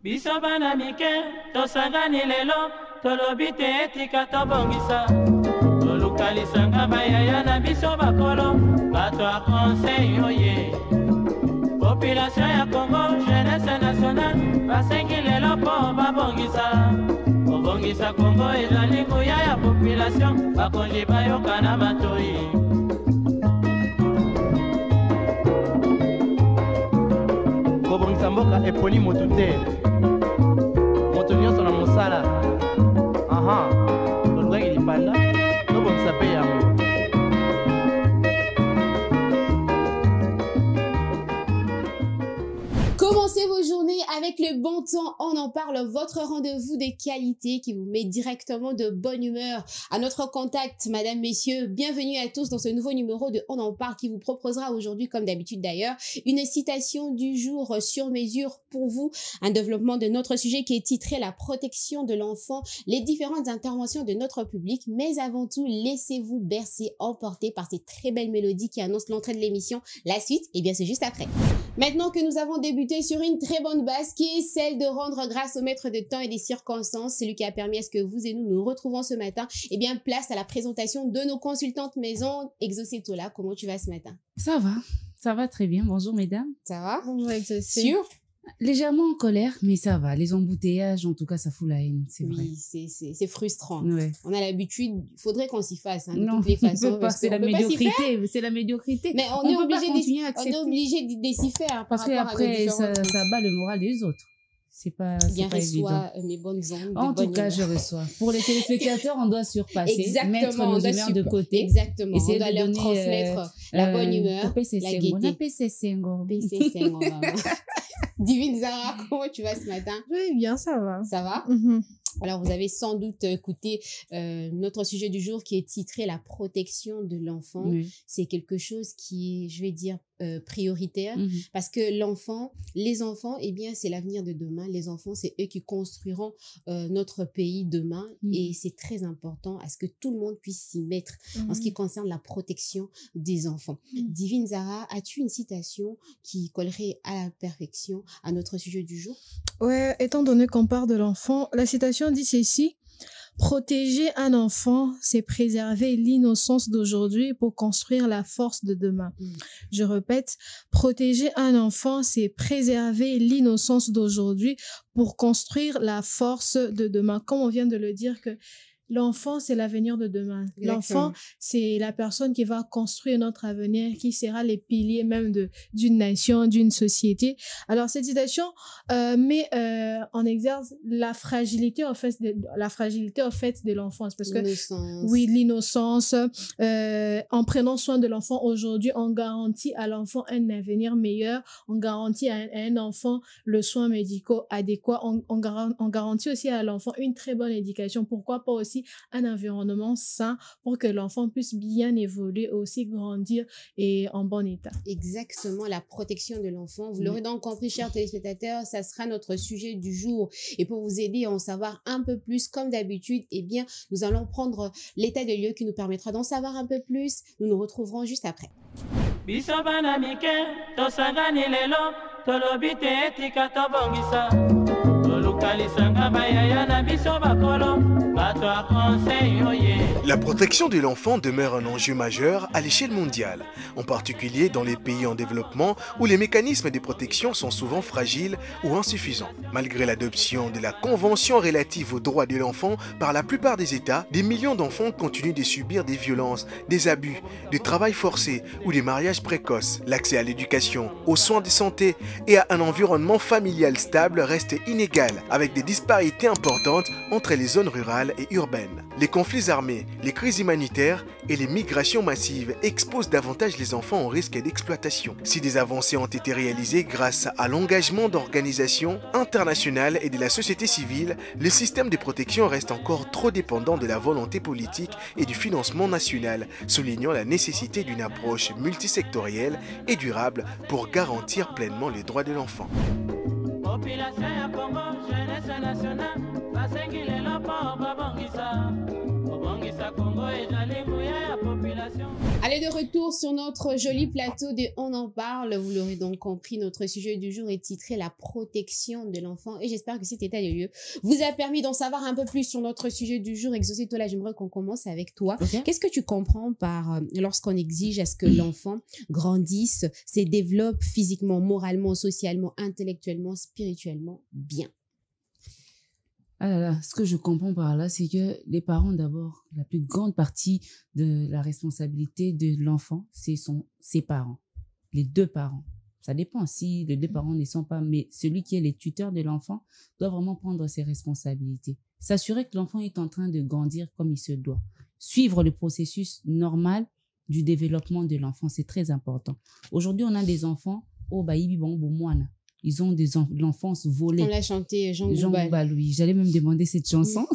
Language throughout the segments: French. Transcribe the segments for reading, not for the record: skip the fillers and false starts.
Biso bana mike, tosangani lelo, tolobi te etika tobongisa. Tolukalisanga bayaya na biso bakolo, bato a conseil oye. Population ya Congo, jeunesse nationale, basengi lelo po babongisa. Kobongisa Congo ezali nguya ya population, bakonzi bayoka na batoi. Kobongisa mboka eponi motu te. Moto nyonso na mosala. Aha. Tolukaki lipanda, tobongisa pe yango. Commencez vos journées avec le bon temps. On en parle, votre rendez-vous de qualité qui vous met directement de bonne humeur. À notre contact, mesdames, messieurs, bienvenue à tous dans ce nouveau numéro de On en parle qui vous proposera aujourd'hui, comme d'habitude d'ailleurs, une citation du jour sur mesure pour vous. Un développement de notre sujet qui est titré La protection de l'enfant, les différentes interventions de notre public. Mais avant tout, laissez-vous bercer, emporter par ces très belles mélodies qui annoncent l'entrée de l'émission. La suite, eh bien, c'est juste après. Maintenant que nous avons débuté sur une très bonne base qui est celle de rendre grâce au maître de temps et des circonstances, celui qui a permis à ce que vous et nous nous retrouvons ce matin, eh bien, place à la présentation de nos consultantes maison. Exaucé Tola, comment tu vas ce matin? Ça va très bien. Bonjour mesdames. Ça va? Bonjour Exaucé. Sûr? Légèrement en colère, mais ça va. Les embouteillages, en tout cas, ça fout la haine, c'est vrai. Oui, c'est frustrant. Ouais. On a l'habitude, il faudrait qu'on s'y fasse, hein, de Non, toutes les façons. c'est la médiocrité. C'est la médiocrité. Mais on est obligé d'y faire. Parce qu'après, ça bat le moral des autres. C'est pas évident. Mes bonnes ondes. En tout cas, je reçois. Pour les téléspectateurs, on doit surpasser. Exactement. Mettre nos humeurs de côté. Exactement. On doit leur transmettre la bonne humeur, la gaieté. Divine Zara, comment tu vas ce matin? Je vais bien, ça va. Ça va? Alors, vous avez sans doute écouté notre sujet du jour qui est titré La protection de l'enfant. Oui. C'est quelque chose qui est, je vais dire, prioritaire parce que les enfants, eh bien, c'est l'avenir de demain. Les enfants, c'est eux qui construiront notre pays demain et c'est très important à ce que tout le monde puisse s'y mettre en ce qui concerne la protection des enfants. Divine Zara, as-tu une citation qui collerait à la perfection à notre sujet du jour? Ouais, étant donné qu'on parle de l'enfant, la citation dit ceci: protéger un enfant, c'est préserver l'innocence d'aujourd'hui pour construire la force de demain. Je répète, protéger un enfant, c'est préserver l'innocence d'aujourd'hui pour construire la force de demain. Comme on vient de le dire que l'enfant, c'est l'avenir de demain. L'enfant, c'est la personne qui va construire notre avenir, qui sera les piliers même d'une nation, d'une société. Alors, cette citation met en exergue la fragilité, en fait, de l'enfance. Parce que, oui, l'innocence. En prenant soin de l'enfant aujourd'hui, on garantit à l'enfant un avenir meilleur. On garantit à un enfant le soin médical adéquat. On garantit aussi à l'enfant une très bonne éducation. Pourquoi pas aussi un environnement sain pour que l'enfant puisse bien évoluer, aussi grandir et en bon état. Exactement, la protection de l'enfant. Vous l'aurez donc compris, chers téléspectateurs, ça sera notre sujet du jour. Et pour vous aider à en savoir un peu plus, comme d'habitude, eh bien, nous allons prendre l'état de lieu qui nous permettra d'en savoir un peu plus. Nous nous retrouverons juste après. Biso bana mike, tosangani lelo, tolobi te etika tobongisa. Tolukalisanga bayaya na biso bakolo, bato a conseil oye. La protection de l'enfant demeure un enjeu majeur à l'échelle mondiale, en particulier dans les pays en développement où les mécanismes de protection sont souvent fragiles ou insuffisants. Malgré l'adoption de la Convention relative aux droits de l'enfant par la plupart des États, des millions d'enfants continuent de subir des violences, des abus, du travail forcé ou des mariages précoces. L'accès à l'éducation, aux soins de santé et à un environnement familial stable reste inégal, avec des disparités importantes entre les zones rurales et urbaines. Les conflits armés, les crises humanitaires et les migrations massives exposent davantage les enfants au risque d'exploitation. Si des avancées ont été réalisées grâce à l'engagement d'organisations internationales et de la société civile, le système de protection reste encore trop dépendant de la volonté politique et du financement national, soulignant la nécessité d'une approche multisectorielle et durable pour garantir pleinement les droits de l'enfant. Population ya Congo, jeunesse nationale, basengi lelo po babongisa. Bobongisa Congo ezali nguya ya population. révélation. Allez, de retour sur notre joli plateau de On en parle. Vous l'aurez donc compris, notre sujet du jour est titré La protection de l'enfant. Et j'espère que cet état de lieu vous a permis d'en savoir un peu plus sur notre sujet du jour. Exaucé, toi là, j'aimerais qu'on commence avec toi. Okay. Qu'est-ce que tu comprends par lorsqu'on exige à ce que l'enfant grandisse, se développe physiquement, moralement, socialement, intellectuellement, spirituellement bien? Ah là là, ce que je comprends par là, c'est que les parents, d'abord, la plus grande partie de la responsabilité de l'enfant, sont ses parents, les deux parents. Ça dépend si les deux parents ne sont pas, mais celui qui est le tuteur de l'enfant doit vraiment prendre ses responsabilités. S'assurer que l'enfant est en train de grandir comme il se doit. Suivre le processus normal du développement de l'enfant, c'est très important. Aujourd'hui, on a des enfants, oh bah, ils ont l'enfance volée. On l'a chanté, Jean Goubal, oui. J'allais même demander cette chanson.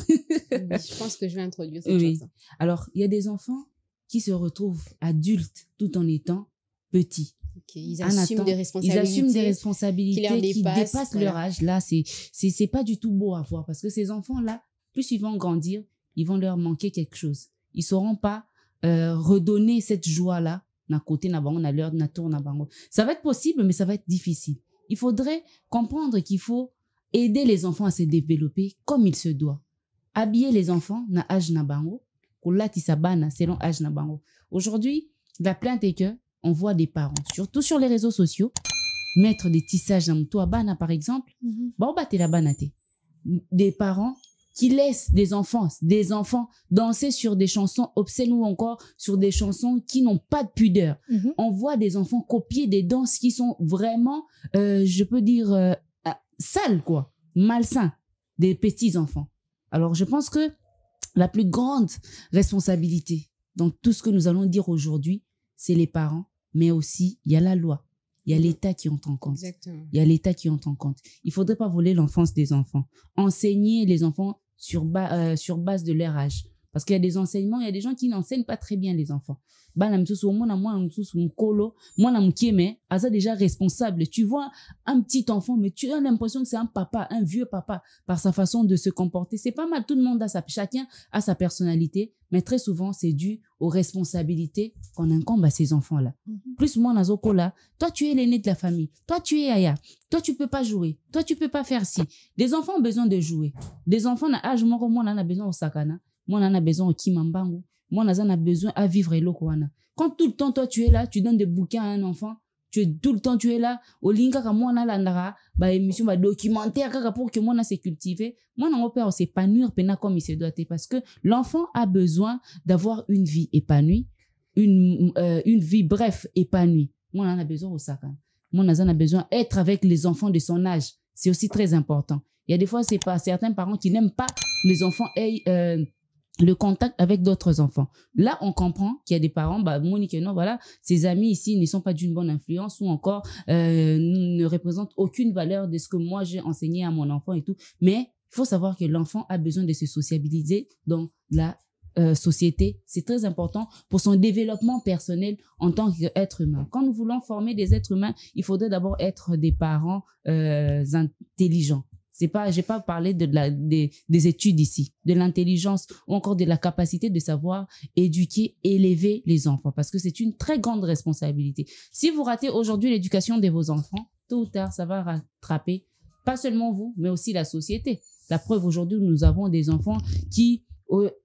Je pense que je vais introduire cette chanson. Alors, il y a des enfants qui se retrouvent adultes tout en étant petits. Okay. Ils assument des responsabilités qui dépassent leur âge. Là, c'est pas du tout beau à voir parce que ces enfants-là, plus ils vont grandir, ils vont leur manquer quelque chose. Ils sauront pas redonner cette joie-là. Ça va être possible, mais ça va être difficile. Il faudrait comprendre qu'il faut aider les enfants à se développer comme il se doit. Habiller les enfants na âge na bango, selon âge na bango. Aujourd'hui, la plainte est que on voit des parents, surtout sur les réseaux sociaux, mettre des tissages dans toi bana par exemple, des parents qui laissent des enfants danser sur des chansons obscènes ou encore sur des chansons qui n'ont pas de pudeur. On voit des enfants copier des danses qui sont vraiment, je peux dire, sales, quoi, malsains, des petits enfants. Alors, je pense que la plus grande responsabilité dans tout ce que nous allons dire aujourd'hui, c'est les parents, mais aussi, il y a la loi. Il y a l'État qui entre en compte. Exactement. Il y a l'État qui entre en compte. Il ne faudrait pas voler l'enfance des enfants. Enseigner les enfants sur base de leur âge. Parce qu'il y a des enseignements, il y a des gens qui n'enseignent pas très bien les enfants. Déjà responsable. Tu vois un petit enfant, mais tu as l'impression que c'est un papa, un vieux papa, par sa façon de se comporter. C'est pas mal, tout le monde chacun a sa personnalité, mais très souvent, c'est dû aux responsabilités qu'on incombe à ces enfants-là. Plus moi, là, toi, tu es l'aîné de la famille. Toi, tu es Aya. Toi, tu peux pas jouer. Toi, tu peux pas faire ci. Les enfants ont besoin de jouer. Les enfants, moi, on a besoin au sakana. Moi, on a besoin au kimambangu. Moi, on a besoin à vivre l'okwana. Quand tout le temps, toi, tu es là, tu donnes des bouquins à un enfant, tout le temps, tu es là, au linka, moi, on a l'andara, émission, documentaire, pour que moi, on a se cultiver. Moi, on peut s'épanouir, comme il se doit être, parce que l'enfant a besoin d'avoir une vie épanouie, une vie, bref, épanouie. Moi, on a besoin au sakan. Moi, on a besoin d'être avec les enfants de son âge. C'est aussi très important. Il y a des fois, c'est pas certains parents qui n'aiment pas que les enfants aient, le contact avec d'autres enfants. Là, on comprend qu'il y a des parents, Monique, non, voilà, ses amis ici ne sont pas d'une bonne influence ou encore ne représentent aucune valeur de ce que moi j'ai enseigné à mon enfant et tout. Mais il faut savoir que l'enfant a besoin de se sociabiliser dans la société. C'est très important pour son développement personnel en tant qu'être humain. Quand nous voulons former des êtres humains, il faudrait d'abord être des parents intelligents. J'ai pas parlé des études ici, de l'intelligence ou encore de la capacité de savoir éduquer, élever les enfants, parce que c'est une très grande responsabilité. Si vous ratez aujourd'hui l'éducation de vos enfants, tôt ou tard, ça va rattraper pas seulement vous, mais aussi la société. La preuve, aujourd'hui, nous avons des enfants qui,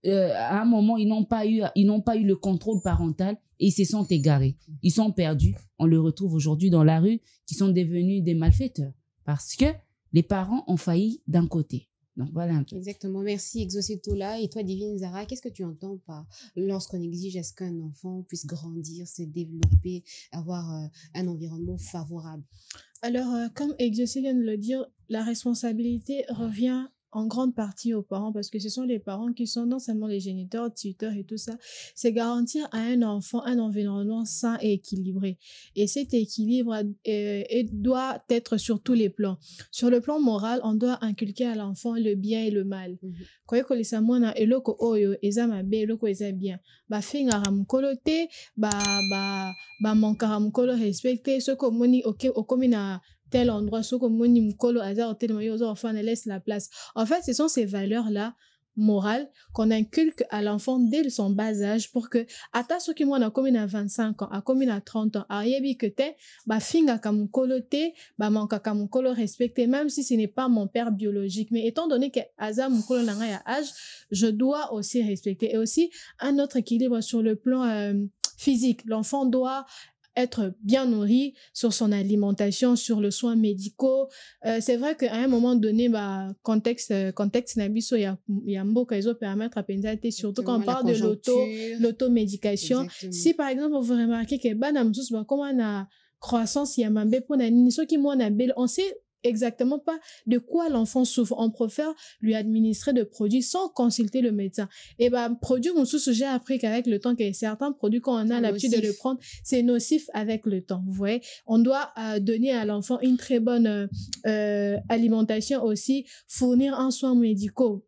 à un moment, ils n'ont pas eu le contrôle parental et ils se sont égarés. Ils sont perdus. On le retrouve aujourd'hui dans la rue, qui sont devenus des malfaiteurs parce que les parents ont failli d'un côté. Donc, voilà un peu. Exactement. Merci, Exaucé Tola. Et toi, Divine Zara, qu'est-ce que tu entends par lorsqu'on exige à ce qu'un enfant puisse grandir, se développer, avoir un environnement favorable? Alors, comme Exaucé vient de le dire, la responsabilité revient en grande partie aux parents, parce que ce sont les parents qui sont non seulement les géniteurs, tuteurs et tout ça. C'est garantir à un enfant un environnement sain et équilibré. Et cet équilibre doit être sur tous les plans. Sur le plan moral, on doit inculquer à l'enfant le bien et le mal. Quand on les amona eloko oyo ezama be eloko eza bien, ba fingara mukolo te, ba mankara mukolo respecter ce que moni okomina tel endroit, ce que moni mukolo azar tel mayo enfant laisse la place. En fait, ce sont ces valeurs-là morale qu'on inculque à l'enfant dès son bas âge pour que, ata soki mwana comme à 25 ans, à comme à 30 ans, a yebi que te, ba finga kamukolo te, ba manka kamukolo respecté, même si ce n'est pas mon père biologique. Mais étant donné que aza mukolo nanga ya âge, je dois aussi respecter. Et aussi, un autre équilibre sur le plan physique. L'enfant doit être bien nourri sur son alimentation, sur le soin médicaux. C'est vrai qu'à un moment donné, bah, contexte nabiso ya mboka ezo permettre à pensate, surtout quand on parle de l'automédication. Si par exemple vous remarquez que bana msusu ba comment na croissance ya mambe pona nini soki mwana belle, on sait exactement pas de quoi l'enfant souffre. On préfère lui administrer de produits sans consulter le médecin. Et bah, produits, j'ai appris qu'avec le temps, que certains produits, quand on a l'habitude de le prendre, c'est nocif avec le temps. Vous voyez, on doit donner à l'enfant une très bonne alimentation aussi, fournir un soin médical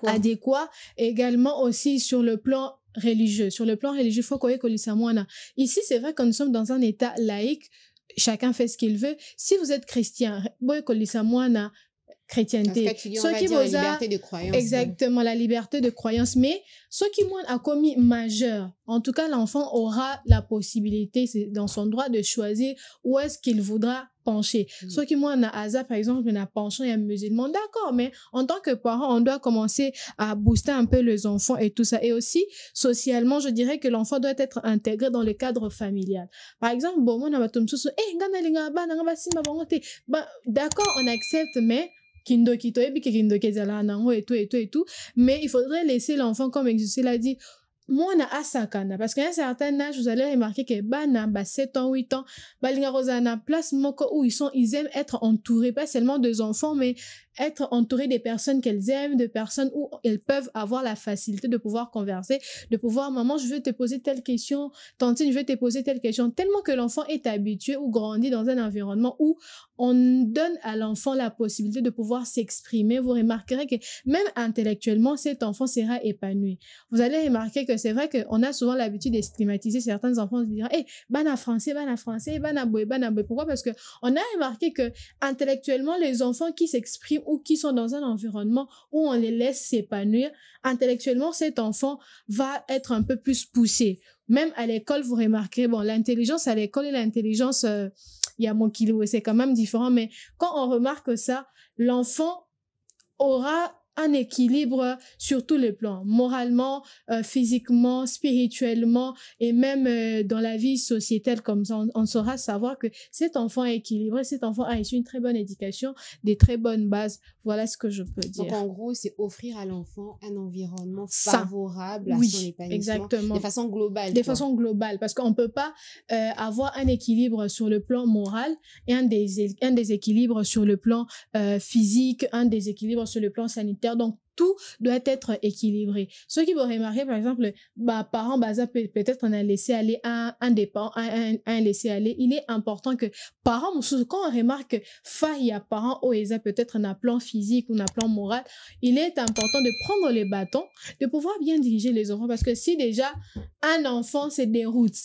adéquat. Également aussi sur le plan religieux. Sur le plan religieux, il faut qu'on ait ici, c'est vrai que nous sommes dans un état laïque. Chacun fait ce qu'il veut. Si vous êtes chrétien, chrétienté. On va dire la liberté de croyance. Exactement, la liberté de croyance. Mais ce qui a commis majeur, en tout cas, l'enfant aura la possibilité, c'est dans son droit de choisir où est-ce qu'il voudra pencher. Ce qui par exemple, n'a penché un musulman, d'accord, mais en tant que parent, on doit commencer à booster un peu les enfants et tout ça. Et aussi, socialement, je dirais que l'enfant doit être intégré dans le cadre familial. Par exemple, bon, d'accord, on accepte, mais et tout, mais il faudrait laisser l'enfant, comme Exaucé l'a dit, moi na asakana, parce qu'à un certain âge vous allez remarquer que bana 7 ans 8 ans balinga rozana place moko où ils aiment être entourés, pas seulement des enfants, mais être entourés des personnes qu'elles aiment, de personnes où elles peuvent avoir la facilité de pouvoir converser, de pouvoir, maman, je veux te poser telle question, tantine, je veux te poser telle question, tellement que l'enfant est habitué ou grandit dans un environnement où on donne à l'enfant la possibilité de pouvoir s'exprimer. Vous remarquerez que même intellectuellement, cet enfant sera épanoui. Vous allez remarquer que c'est vrai qu'on a souvent l'habitude de stigmatiser certains enfants, de dire, hey, bana français, bana boy. Pourquoi? Parce que on a remarqué que intellectuellement, les enfants qui s'expriment ou qui sont dans un environnement où on les laisse s'épanouir, intellectuellement, cet enfant va être un peu plus poussé. Même à l'école, vous remarquerez, bon, l'intelligence à l'école et l'intelligence, il y a mon kilo, c'est quand même différent, mais quand on remarque ça, l'enfant aura un équilibre sur tous les plans, moralement, physiquement, spirituellement et même dans la vie sociétale, comme ça, on saura savoir que cet enfant est équilibré, cet enfant a reçu une très bonne éducation, des très bonnes bases. Voilà ce que je peux dire. Donc en gros, c'est offrir à l'enfant un environnement favorable à son épanouissement. Exactement. De façon globale. De façon globale, parce qu'on peut pas avoir un équilibre sur le plan moral et un déséquilibre sur le plan physique, un déséquilibre sur le plan sanitaire. Donc, tout doit être équilibré. Ceux qui vont remarquer, par exemple, parents, peut-être on a laissé aller un laissé aller. Il est important que parents, quand on remarque faille à parents, peut-être un plan physique ou un plan moral, il est important de prendre les bâtons, de pouvoir bien diriger les enfants. Parce que si déjà un enfant se déroute,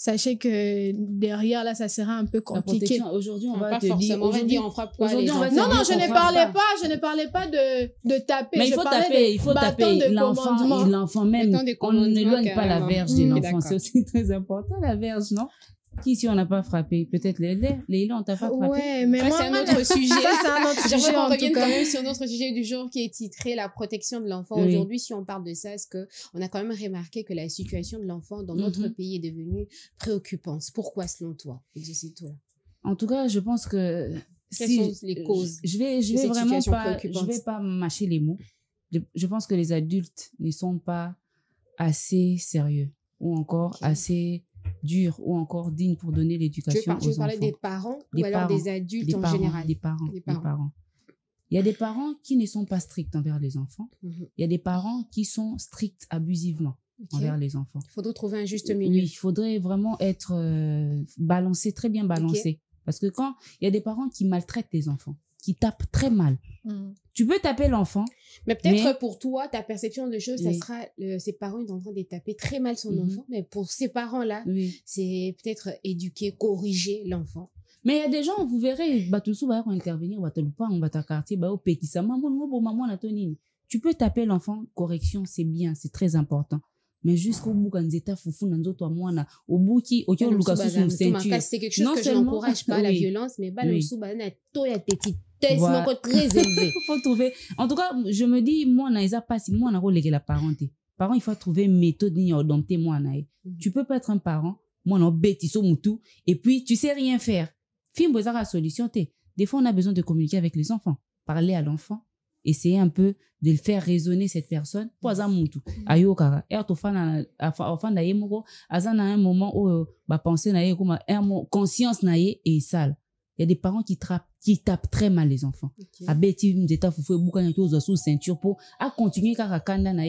sachez que derrière là ça sera un peu compliqué. Aujourd'hui on va pas te dire, on va dire on fera pas les enfants. Non, je ne parlais pas de taper. Mais il faut taper l'enfant même. On n'éloigne pas la verge de l'enfant, c'est aussi très important la verge, non? Qui, si on n'a pas frappé, peut-être les on t'a pas frappé. Ouais, mais moi, c'est un autre sujet. C'est un autre sujet. J'aimerais qu'on revienne quand même sur notre sujet du jour qui est titré la protection de l'enfant. Oui. Aujourd'hui, si on parle de ça, est-ce que on a quand même remarqué que la situation de l'enfant dans notre pays est devenue préoccupante? Pourquoi, selon toi? Exauce-toi. En tout cas, je pense que quelles sont les causes? Je vais vraiment pas, je vais pas mâcher les mots. Je pense que les adultes ne sont pas assez sérieux ou encore assez dur ou encore digne pour donner l'éducation aux enfants. Tu veux parler des parents ou alors des adultes en général? Des parents. Il y a des parents qui ne sont pas stricts envers les enfants. Il y a des parents qui sont stricts abusivement envers les enfants. Il faudrait trouver un juste milieu. Oui, il faudrait vraiment être balancé, très bien balancé. Parce que quand il y a des parents qui maltraitent les enfants, qui tapent très mal. Tu peux taper l'enfant. Mais peut-être pour toi, ta perception de choses, ça sera ses parents sont en train de taper très mal son enfant. Mais pour ces parents-là, c'est peut-être éduquer, corriger l'enfant. Mais il y a des gens, vous verrez, tout le monde va intervenir, on va te quartier, Tu peux taper l'enfant, correction, c'est bien, c'est très important. Mais jusqu'au bout, quand tu foufou, au bout qui, au ceinture. C'est quelque chose que je n'encourage pas, la violence, mais très élevé. Faut trouver. En tout cas, je me dis, moi, n'a pas si moi, n'a pas la parenté. Parents, il faut trouver une méthode d'adopter moi, Tu peux pas être un parent, moi, non, bêtise moutou, et puis, tu sais rien faire. Film, vous avez la solution, des fois, on a besoin de communiquer avec les enfants. Parler à l'enfant. Essayer un peu de le faire raisonner cette personne pour ça moutou ayo kara to fana afanda yemoko azana un moment où ba penser na comme conscience na et sale. Il y a des parents qui tapent très mal les enfants. A beti mzeta fufu bukanya to zo sous ceinture pour à continuer kara kanda na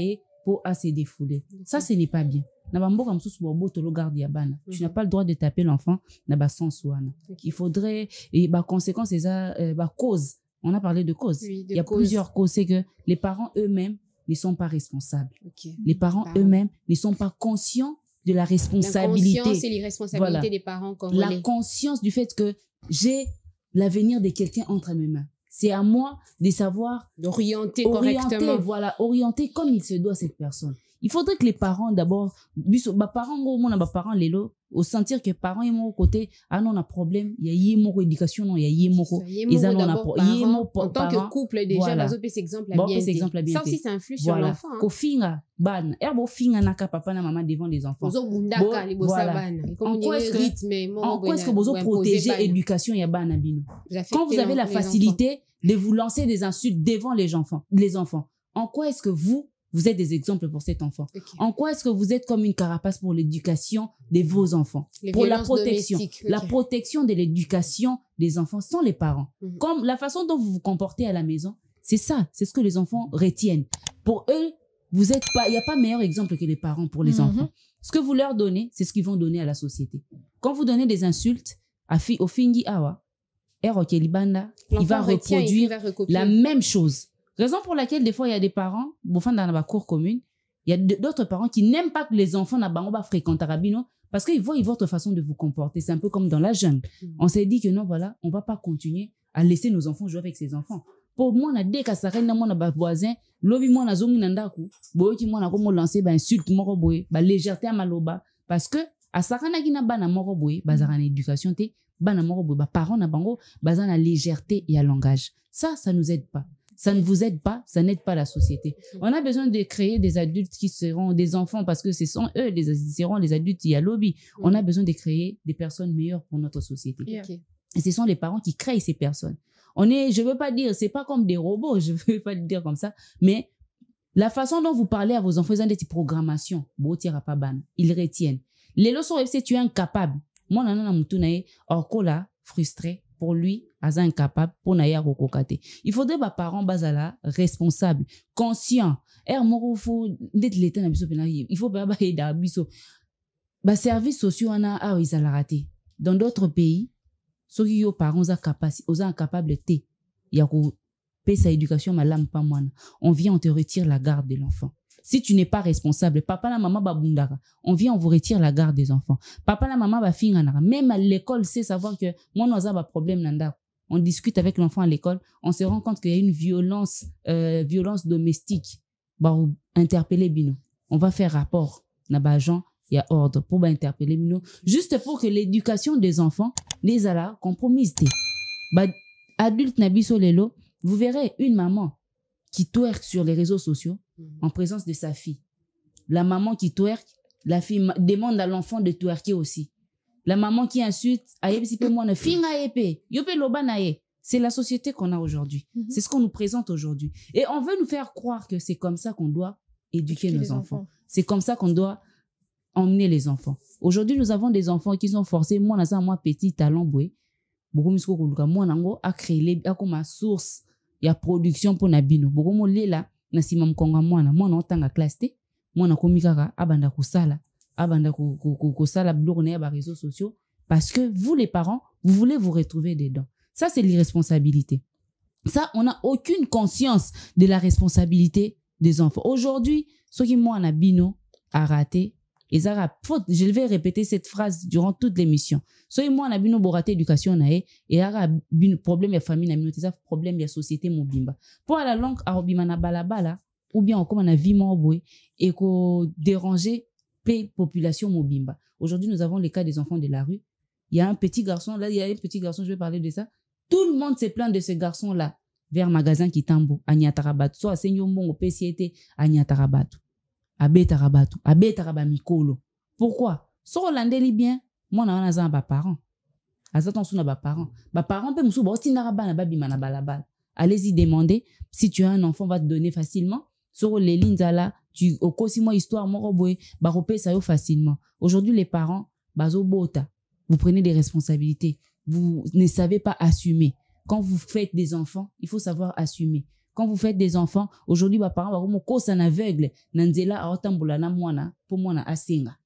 pour à se défouler. Ça ce n'est pas bien. Na bamboka msusu bo tolo garde ya bana. Tu n'as pas le droit de taper l'enfant na ba sens wana. Il faudrait et ba conséquence ba cause. On a parlé de causes. Oui, il y a plusieurs causes. C'est que les parents eux-mêmes ne sont pas responsables. Les parents eux-mêmes ne sont pas conscients de la responsabilité. La conscience et l'irresponsabilité des parents. La conscience du fait que j'ai l'avenir de quelqu'un entre mes mains. C'est à moi de savoir d'orienter correctement. Voilà, orienter comme il se doit cette personne. Il faudrait que les parents d'abord, parents au sentir que parents et mon côté non on a problème il y a mon éducation non il y a mon en tant que couple déjà dans ce exemple bien ça aussi ça influe sur l'enfant kofinga ban erbo finga naka papa na maman devant les enfants en quoi est-ce que vous protégez l'éducation ya bana bino quand vous avez la facilité de vous lancer des insultes devant les enfants en quoi est-ce que vous êtes des exemples pour cet enfant. En quoi est-ce que vous êtes comme une carapace pour l'éducation de vos enfants? Pour la protection. La protection de l'éducation des enfants sont les parents. Comme la façon dont vous vous comportez à la maison, c'est ça. C'est ce que les enfants retiennent. Pour eux, vous êtes pas, il n'y a pas meilleur exemple que les parents pour les enfants. Ce que vous leur donnez, c'est ce qu'ils vont donner à la société. Quand vous donnez des insultes au fingi awa, il va reproduire la même chose. Raison pour laquelle, des fois, il y a des parents, dans la cour commune, il y a d'autres parents qui n'aiment pas que les enfants fréquentent Arabino parce qu'ils voient votre façon de vous comporter. C'est un peu comme dans la jungle. On s'est dit que non, voilà, on ne va pas continuer à laisser nos enfants jouer avec ses enfants. Pour moi, on a des casarènes dans mon voisin, l'obi moi na zongi nandaku, boyoki moi na comme lancer insulte moko boy, légèreté à maloba parce que à sarana gina bana moko boy, bazarana éducation te, bana moko boy, parents na bango, bazana légèreté et à langage. Ça nous aide pas. Ça ne vous aide pas, ça n'aide pas la société. On a besoin de créer des adultes qui seront des enfants parce que ce sont eux, seront les adultes, il y a lobby. On a besoin de créer des personnes meilleures pour notre société. Et ce sont les parents qui créent ces personnes. Je veux pas dire, c'est pas comme des robots, je veux pas le dire comme ça, mais la façon dont vous parlez à vos enfants, ils ont des programmations. Ils retiennent. Les leçons, c'est tu es incapable. Moi, frustré. Pour lui, aza incapable pour naya kokokate. Il faudrait que les parents basala responsables, conscients. Il faut pas aider biso. Ba services sociaux ana a ils a raté. Dans d'autres pays, ceux qui ont parents ont capacité, ont incapable de ya ko payer sa éducation malam pas moi. On vient on te retire la garde de l'enfant. Si tu n'es pas responsable, papa la maman babundara, on vient, on vous retire la garde des enfants. Papa la maman ba finganara. Même à l'école, c'est savoir que moi nous avons un problème nanda. On discute avec l'enfant à l'école, on se rend compte qu'il y a une violence domestique. Bah interpeller bino. On va faire rapport. Naba Jean, il y a ordre pour interpeller bino, juste pour que l'éducation des enfants les ala compromise. Bah adulte nabiso lelo, vous verrez une maman qui twerk sur les réseaux sociaux en présence de sa fille. La maman qui twerk, la fille demande à l'enfant de twerker aussi. La maman qui insulte, c'est la société qu'on a aujourd'hui. C'est ce qu'on nous présente aujourd'hui. Et on veut nous faire croire que c'est comme ça qu'on doit éduquer nos enfants. C'est comme ça qu'on doit emmener les enfants. Aujourd'hui, nous avons des enfants qui sont forcés. Moi, petit talent, moi, à créer comme source. Il y a production pour Nabino. Bogomo lela na simam konga mwana otanga classe te mwana komikaka abanda kusala blog na ba réseaux sociaux parce que vous les parents vous voulez vous retrouver dedans. Ça c'est l'irresponsabilité. Ça on n'a aucune conscience de la responsabilité des enfants. Aujourd'hui, ceux qui mwana bino a raté et ça je vais répéter cette phrase durant toute l'émission. So moi na bino borate éducation nae et ara bin problème ya famille na minote ça problème ya société mobimba. Pour la langue arobima na balabala ou bien comme on a vie mobile et qu'on déranger les populations mobimba. Aujourd'hui, nous avons les cas des enfants de la rue. Il y a un petit garçon, là, il y a un petit garçon, je vais parler de ça. Tout le monde se plaint de ce garçon-là vers magasin Kitambo, à Nyatarabatu. Soit à Senyombon, au PCT, à Nyatarabatu. À Betarabatu, à Betarabamikolo. Pourquoi? So Hollandais bien, moi, on a un parent. Attention à parents. Parents peuvent nous dire, allez-y demander. Si tu as un enfant, on va te donner facilement. Sur les lignes là, tu au aussi moi histoire moi baropé ça facilement. Aujourd'hui les parents bazo bota. Vous prenez des responsabilités. Vous ne savez pas assumer. Quand vous faites des enfants, il faut savoir assumer. Quand vous faites des enfants, aujourd'hui les parents baromo kosa na aveugle nanzela aotambola na mwana pour mwana asinga.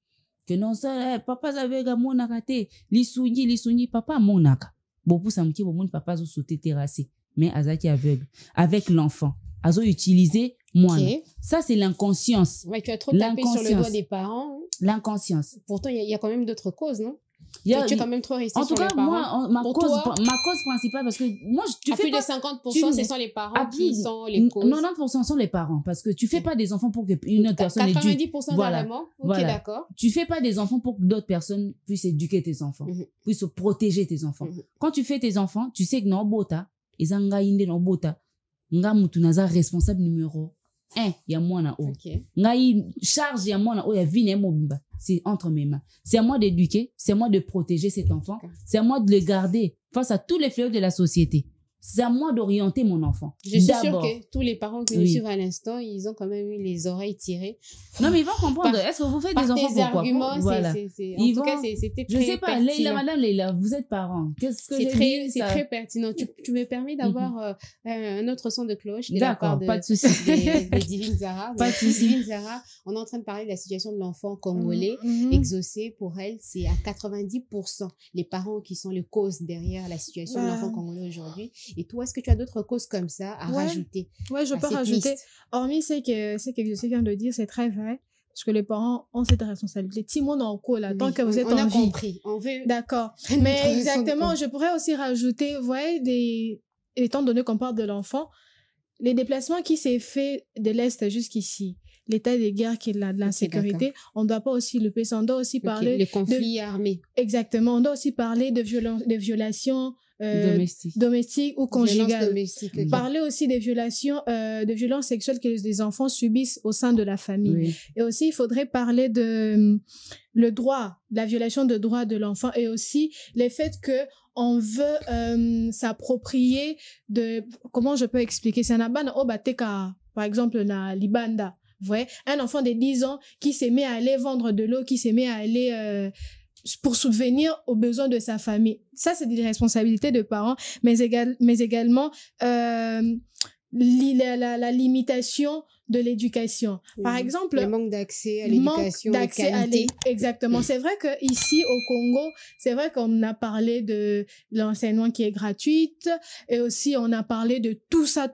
Que non ça papa aveugle mwana raté lisuni papa monaka. Bopu samki bomon papa zo sauter terrassé mais azaki aveugle avec l'enfant. Azo utiliser moi. Okay. Ça, c'est l'inconscience. Ouais, tu as trop tapé sur le doigt des parents. L'inconscience. Pourtant, il y a quand même d'autres causes, non? Tu es quand même trop resté sur les parents. En tout cas, moi, ma cause principale, parce que moi, tu fais plus pas... de 50%, ce sont les parents qui sont les causes. 90% sont les parents, parce que tu fais pas des enfants pour qu'une autre personne éduque. 90% vraiment. Ok, voilà. D'accord. Tu fais pas des enfants pour que d'autres personnes puissent éduquer tes enfants, puissent protéger tes enfants. Quand tu fais tes enfants, tu sais que non bota, ils nga inde non bota, nga mutu naza responsable numéro 1 ya mwana o. Nga y charge ya mwana o ya vie ne mobimba. C'est entre mes mains. C'est à moi d'éduquer, c'est à moi de protéger cet enfant, c'est à moi de le garder face à tous les fléaux de la société. C'est à moi d'orienter mon enfant. Je suis sûre que tous les parents qui nous suivent à l'instant, ils ont quand même eu les oreilles tirées. Non, mais ils vont comprendre. Est-ce que vous faites des enfants pourquoi? Arguments, voilà. En tout cas, c'était très pertinent. Je sais pas, Leila, madame Leila, vous êtes parent. Qu'est-ce que c'est très pertinent. Tu me permets d'avoir un autre son de cloche de la part pas de souci. de Divine Zara. Pas de souci. Divine Zara, on est en train de parler de la situation de l'enfant congolais exaucé. Pour elle, c'est à 90% les parents qui sont les causes derrière la situation de l'enfant congolais aujourd'hui. Et toi, est-ce que tu as d'autres causes comme ça à rajouter? Ouais, je peux rajouter. Liste. Hormis ce que Exaucé vient de dire, c'est très vrai. Parce que les parents ont cette responsabilité. Si moi, en cours, là, tant que vous êtes en vie. On a compris. On veut. D'accord. Mais exactement, je pourrais aussi rajouter, vous voyez, étant donné qu'on parle de l'enfant, les déplacements qui s'est fait de l'Est jusqu'ici, l'état des guerres qui est là, de l'insécurité, on ne doit pas aussi le payer. On doit aussi parler. Les conflits armés. Exactement. On doit aussi parler de violations domestiques ou conjugales. Parler aussi des violations, de violences sexuelles que les enfants subissent au sein de la famille. Oui. Et aussi, il faudrait parler de le droit, la violation de droits de l'enfant et aussi le fait que on veut s'approprier de, comment je peux expliquer, c'est un par exemple, na Libanda. Vous voyez, un enfant de 10 ans qui se met à aller vendre de l'eau, qui se met à aller pour subvenir aux besoins de sa famille. Ça, c'est des responsabilités de parents, mais également la limitation de l'éducation. Par exemple, le manque d'accès à l'éducation, exactement. C'est vrai que ici au Congo, c'est vrai qu'on a parlé de l'enseignement qui est gratuit et aussi on a parlé de tout ça.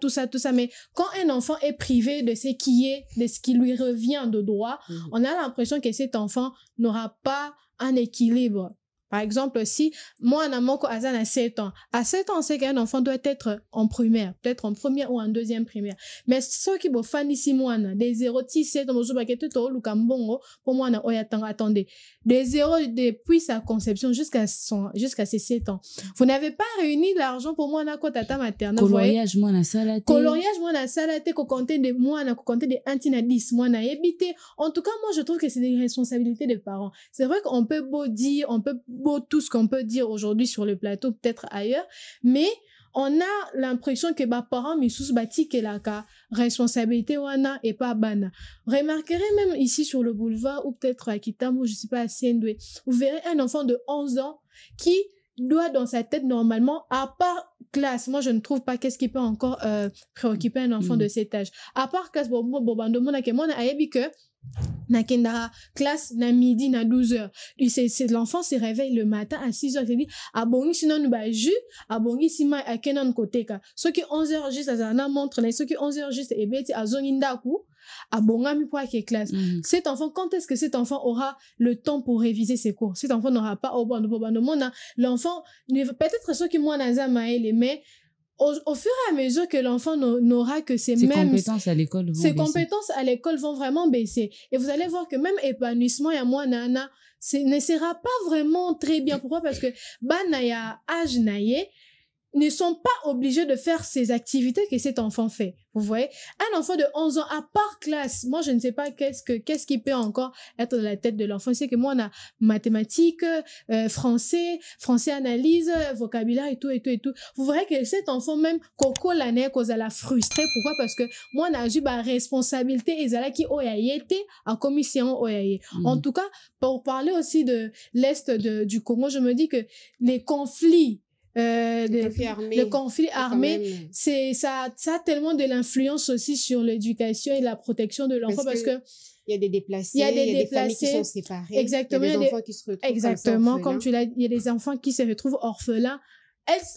Mais quand un enfant est privé de ce qui lui revient de droit, on a l'impression que cet enfant n'aura pas un équilibre. Par exemple, si moi, Namoko Azan a 7 ans, à 7 ans, on sait qu'un enfant doit être en primaire, peut-être en première ou en deuxième primaire. Mais ceux qui vont faire ici, moi, des 0, 7 ans, pour moi, attendez, des 0 depuis sa conception jusqu'à ses 7 ans. Vous n'avez pas réuni l'argent pour moi, na tata maternelle. Coloriage, moi, na salate. Coloriage, moi, na salate, ko compter de moi, na compter de 1 à 10, moi, na éviter. En tout cas, moi, je trouve que c'est des responsabilités des parents. C'est vrai qu'on peut beau dire, tout ce qu'on peut dire aujourd'hui sur le plateau, peut-être ailleurs, mais on a l'impression que parents misous bati que la responsabilité wana et pas bana. Remarquerez même ici sur le boulevard ou peut-être à Kitam ou je sais pas à Sendwe, vous verrez un enfant de 11 ans qui doit dans sa tête normalement, à part classe, moi je ne trouve pas qu'est-ce qui peut encore préoccuper un enfant de cet âge. À part classe, na kenda classe na midi na 12h. C'est l'enfant se réveille le matin à 6h, il dit abongi sinon ba jus, abongi sima a kenan koteka. Ceux qui 11h juste azana montre, ceux qui 11h juste et beti azongindaku abongami pour que classe. Cet enfant, quand est-ce que cet enfant aura le temps pour réviser ses cours? Cet enfant n'aura pas au bon de l'enfant peut-être ceux qui moi nazama mais au fur et à mesure que l'enfant n'aura que ces Ses mêmes... compétences à l'école vont Ses baisser. compétences à l'école vont vraiment baisser. Et vous allez voir que même épanouissement, il y a moi, nana, ne sera pas vraiment très bien. Pourquoi? Parce que, banaya, âge naïe, ne sont pas obligés de faire ces activités que cet enfant fait. Vous voyez? Un enfant de 11 ans, à part classe, moi, je ne sais pas qu'est-ce qui peut encore être dans la tête de l'enfant. C'est que moi, on a mathématiques, français analyse, vocabulaire et tout. Vous verrez que cet enfant, même, Coco l'année, cause à la frustré. Pourquoi? Parce que moi, on a eu ma responsabilité, et là, qui oyayete, en commission oyaye. En tout cas, pour parler aussi de l'Est du Congo, je me dis que les conflits, le conflit armé, ça a tellement de l'influence aussi sur l'éducation et la protection de l'enfant parce que il y a des déplacés, il y a des familles qui sont séparées, exactement, il y a des enfants qui se retrouvent exactement comme tu l'as dit, il y a des enfants qui se retrouvent orphelins.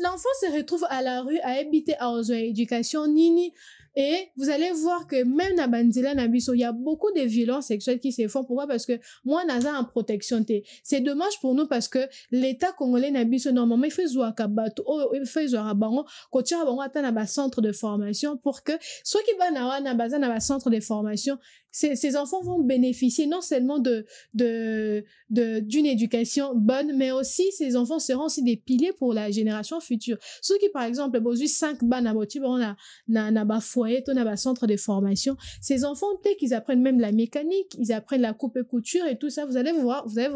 L'enfant se retrouve à la rue, à habiter à éducation nini. Et vous allez voir que même na Banzela na biso, il y a beaucoup de violences sexuelles qui se font. Pourquoi? Parce que moi, naza en protection. C'est dommage pour nous parce que l'État congolais na biso, normalement, il fait jouer à Kabato, il fait jouer à Bango, quand il y a un centre de formation pour que ceux qui vont na un centre de formation, ces enfants vont bénéficier non seulement d'une éducation bonne, mais aussi ces enfants seront aussi des piliers pour la génération future. Ceux qui, par exemple, ont 5 ban à motif, on a foyer, on a centre de formation. Ces enfants, dès qu'ils apprennent même la mécanique, ils apprennent la coupe et couture et tout ça, vous allez vous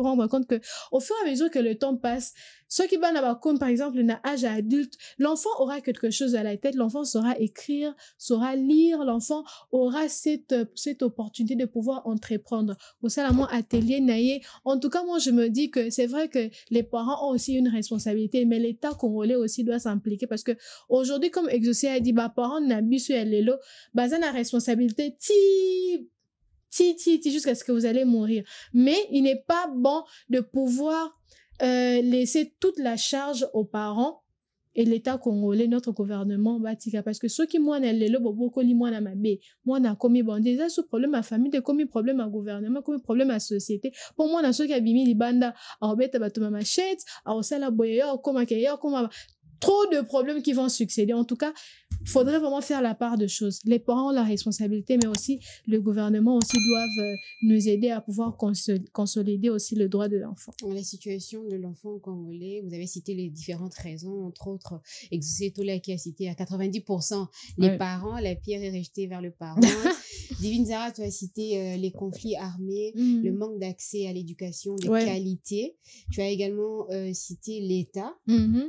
rendre compte que, au fur et à mesure que le temps passe, ceux qui ban à comme par exemple, na âge adulte, l'enfant aura quelque chose à la tête, l'enfant saura écrire, saura lire, l'enfant aura cette opportunité de pouvoir entreprendre. Au sein de mon atelier naïe, en tout cas, moi, je me dis que c'est vrai que les parents ont aussi une responsabilité, mais l'État congolais aussi doit s'impliquer parce que aujourd'hui, comme Exaucé a dit, parents n'abusent sur l'élo, ça la responsabilité, jusqu'à ce que vous allez mourir. Mais il n'est pas bon de pouvoir laisser toute la charge aux parents et l'État congolais, notre gouvernement, parce que ceux qui moi n'ont beaucoup li moi na mabe, moi na commis bon déjà ce problème à famille, de commis problème à gouvernement, commis problème à société. Pour moi na ceux qui abimi li banda, a obeta batuma machette, a osala boya, comme trop de problèmes qui vont succéder. En tout cas, il faudrait vraiment faire la part de choses. Les parents ont la responsabilité, mais aussi le gouvernement aussi doivent nous aider à pouvoir consolider aussi le droit de l'enfant. La situation de l'enfant congolais, vous avez cité les différentes raisons, entre autres, Exaucé Tola qui a cité à 90% les parents, la pierre est rejetée vers le parent. Divine Zara, tu as cité les conflits armés, le manque d'accès à l'éducation de qualité. Tu as également cité l'État,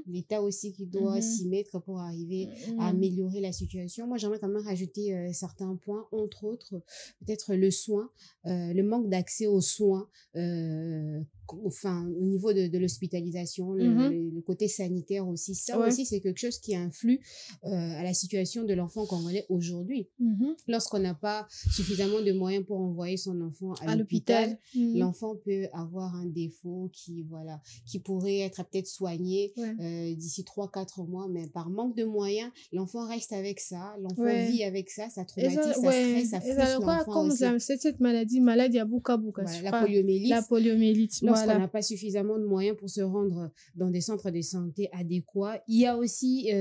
l'État aussi qui doit s'y mettre pour arriver à améliorer la situation. Moi, j'aimerais quand même rajouter certains points, entre autres, peut-être le soin, le manque d'accès aux soins, au niveau de l'hospitalisation, le côté sanitaire aussi. Ça aussi, c'est quelque chose qui influe à la situation de l'enfant congolais aujourd'hui. Lorsqu'on n'a pas suffisamment de moyens pour envoyer son enfant à l'hôpital, l'enfant peut avoir un défaut qui pourrait être peut-être soigné d'ici 3-4 mois, mais par manque de moyens, l'enfant reste avec ça, l'enfant vit avec ça, ça traumatise, ça stresse, ça frustre l'enfant aussi. C'est cette maladie à Buka. La poliomyélite. La poliomyélite, lorsqu'on n'a pas suffisamment de moyens pour se rendre dans des centres de santé adéquats. Il y a aussi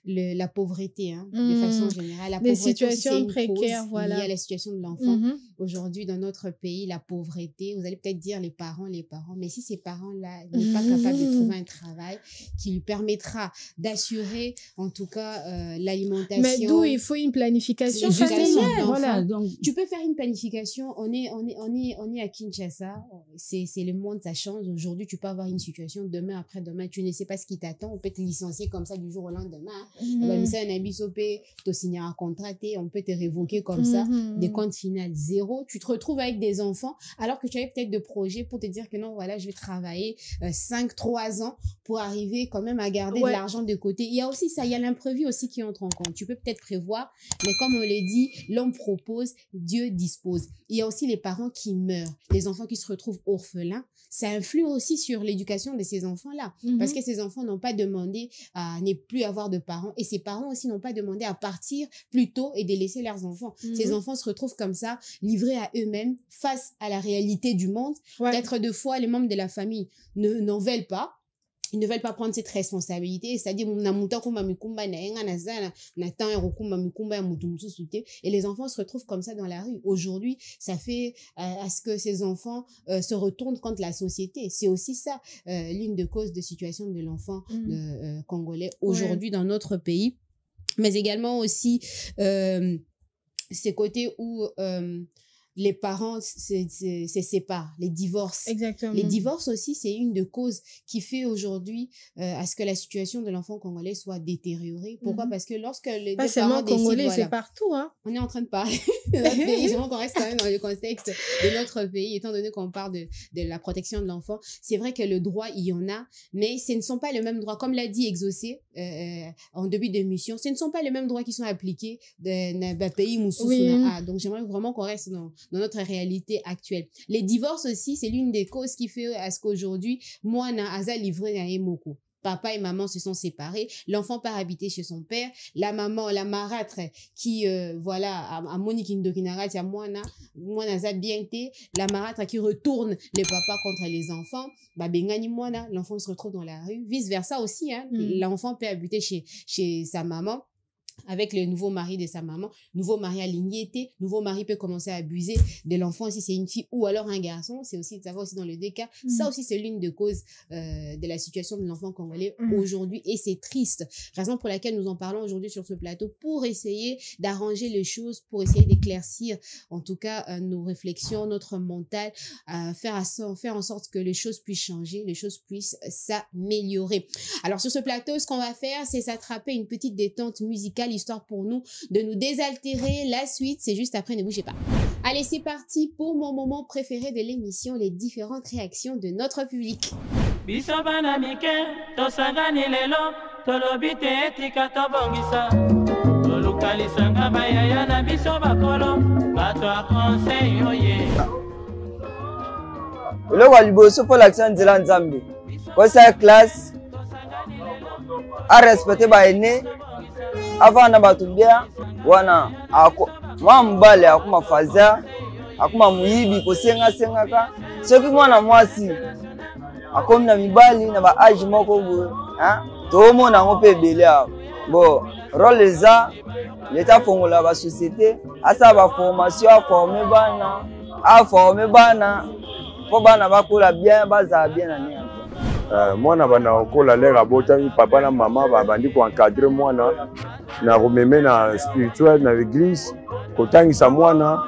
la pauvreté, de façon générale. La des pauvreté, situations précaires, liée à la situation de l'enfant. Aujourd'hui, dans notre pays, la pauvreté, vous allez peut-être dire les parents, mais si ces parents-là n'est pas capable de trouver un travail qui lui permettra d'assurer, en tout cas, l'alimentation. Mais d'où il faut une planification familiale. Voilà, donc tu peux faire une planification. On est à Kinshasa. C'est le monde, ça change. Aujourd'hui, tu peux avoir une situation, demain, après-demain, tu ne sais pas ce qui t'attend. On peut te licencier comme ça du jour au lendemain. Comme ça, un abisopé, tu signes un contrat, on peut te révoquer comme ça. Des comptes finales, 0. Tu te retrouves avec des enfants, alors que tu avais peut-être des projets pour te dire que non, voilà, je vais travailler 3 ans pour arriver quand même à garder de l'argent de côté. Il y a aussi ça, il y a l'imprévu aussi qui entre en compte. Tu peux peut-être prévoir, mais comme on l'a dit, l'homme propose, Dieu dispose. Il y a aussi les parents qui meurent, les enfants qui se retrouvent orphelins. Ça influe aussi sur l'éducation de ces enfants-là, parce que ces enfants n'ont pas demandé à ne plus avoir de parents, et ces parents aussi n'ont pas demandé à partir plus tôt et de laisser leurs enfants. Ces enfants se retrouvent comme ça, livrés à eux-mêmes, face à la réalité du monde. Peut-être 2 fois, les membres de la famille n'en veulent pas. ils ne veulent pas prendre cette responsabilité, c'est-à-dire et les enfants se retrouvent comme ça dans la rue. Aujourd'hui, ça fait à ce que ces enfants se retournent contre la société. C'est aussi ça l'une des causes de situation de l'enfant congolais aujourd'hui dans notre pays, mais également aussi ces côtés où les parents se séparent, les divorces. Exactement. Les divorces aussi, c'est une des causes qui fait aujourd'hui à ce que la situation de l'enfant congolais soit détériorée. Pourquoi? Parce que lorsque les pas deux parents seulement congolais, décident, c'est partout, hein. on est en train de parler de notre pays, j'aimerais qu'on reste quand même dans le contexte de notre pays, étant donné qu'on parle de la protection de l'enfant. C'est vrai que le droit, il y en a, mais ce ne sont pas les mêmes droits. Comme l'a dit Exaucé en début d'émission, ce ne sont pas les mêmes droits qui sont appliqués dans le pays Moussou. Donc j'aimerais vraiment qu'on reste dans notre réalité actuelle. Les divorces aussi, c'est l'une des causes qui fait à ce qu'aujourd'hui, moi, na aza livré na emoko. Papa et maman se sont séparés, l'enfant part habiter chez son père, la maman, la marâtre qui, voilà, à Monique Indokinarati, à moi na bien été, la marâtre qui retourne les papas contre les enfants, bah, bengani moana, l'enfant se retrouve dans la rue, vice versa aussi, hein. L'enfant peut habiter chez sa maman, avec le nouveau mari de sa maman, nouveau mari aligné, nouveau mari peut commencer à abuser de l'enfant si c'est une fille ou alors un garçon, c'est aussi de savoir aussi dans les deux cas. Ça aussi c'est l'une des causes de la situation de l'enfant congolais aujourd'hui et c'est triste, raison pour laquelle nous en parlons aujourd'hui sur ce plateau pour essayer d'arranger les choses, pour essayer d'éclaircir en tout cas nos réflexions, notre mental, faire en sorte que les choses puissent changer, les choses puissent s'améliorer. Alors sur ce plateau, ce qu'on va faire, c'est s'attraper une petite détente musicale histoire pour nous de nous désaltérer. La suite, c'est juste après, ne bougez pas. Allez, c'est parti pour mon moment préféré de l'émission, les différentes réactions de notre public. eloko ya liboso mpo lakisa nzela nzambe kosa classe arespecte baene avanda bato bia wana mwa mobali akoma faza akoma moyibi kosengasengaka soki mwana mwasi akomi na mibali na baage moko boye toomona yango mpe ebele awa bon role eza leta afongola basosiété asala baformation aforme bana mpo bana bakola bien bazala bien na nini mwana bana okola lere abotami papa na mama babandi koencadre mwana na komeme na spirituel na l'église kotangisa mwana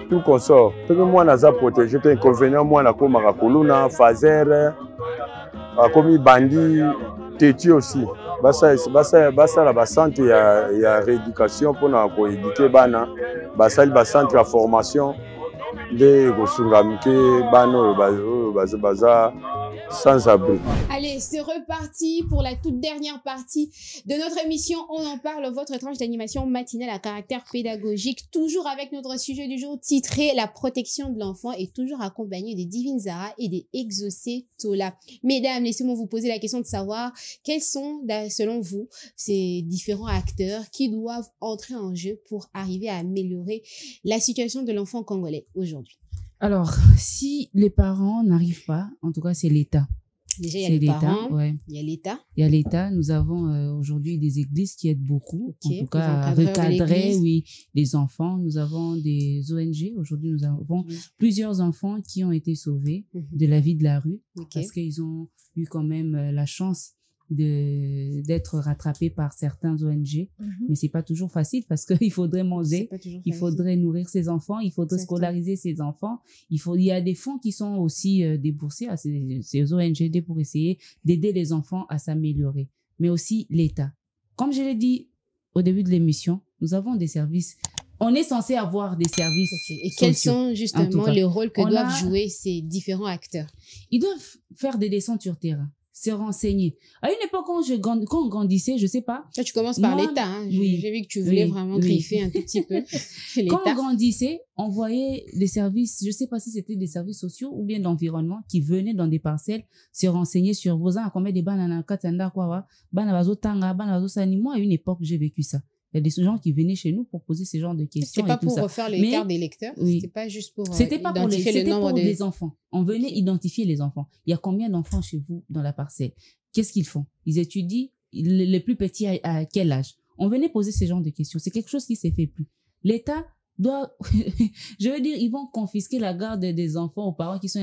tout consort soki mwana aza protégé te inconvénient mwana akomaka koluna fazer akomi bandi teti aussi basala bacentre ya rééducation mpona koéduke bana basali bacentre ya formation nde kosunga mike bana oyo baza sans abri. Allez, c'est reparti pour la toute dernière partie de notre émission. On en parle, votre tranche d'animation matinale à caractère pédagogique, toujours avec notre sujet du jour titré La protection de l'enfant et toujours accompagné des Divines Zara et des Exaucé Tola. Mesdames, laissez-moi vous poser la question de savoir quels sont, selon vous, ces différents acteurs qui doivent entrer en jeu pour arriver à améliorer la situation de l'enfant congolais aujourd'hui. Alors, si les parents n'arrivent pas, en tout cas, c'est l'État. Déjà, il y a les parents, il y a l'État. Il y a l'État. Nous avons aujourd'hui des églises qui aident beaucoup, en tout cas à recadrer les enfants. Nous avons des ONG. Aujourd'hui, nous avons plusieurs enfants qui ont été sauvés de la vie de la rue parce qu'ils ont eu quand même la chance d'être rattrapés par certains ONG, mais c'est pas toujours facile parce qu'il faudrait manger, il faudrait nourrir ses enfants, il faudrait scolariser ses enfants, il y a des fonds qui sont aussi déboursés à ces ONG pour essayer d'aider les enfants à s'améliorer, mais aussi l'État. Comme je l'ai dit au début de l'émission, nous avons des services. On est censé avoir des services Et quels sont justement les rôles que doivent jouer ces différents acteurs? Ils doivent faire des descentes sur terrain, se renseigner. À une époque, quand on grandissait, je sais pas. Là, tu commences par l'État. Hein. J'ai vu que tu voulais vraiment griffer un tout petit peu. Quand on grandissait, on voyait des services, je sais pas si c'était des services sociaux ou bien d'environnement qui venaient dans des parcelles se renseigner sur vos ans, combien de bananes, katanda, quoi, banabazo tanga, banabazo sani. Moi, à une époque, j'ai vécu ça. Il y a des gens qui venaient chez nous pour poser ce genre de questions. C'était pas et tout pour ça. refaire les Mais- cartes des lecteurs. Oui. C'était pas juste pour C'était pas pour identifier le c'était nombre pour de... des enfants. On venait identifier les enfants. Il y a combien d'enfants chez vous dans la parcelle? Qu'est-ce qu'ils font? Ils étudient les plus petits à quel âge? On venait poser ce genre de questions. C'est quelque chose qui s'est fait plus. L'État doit, je veux dire, ils vont confisquer la garde des enfants aux parents qui sont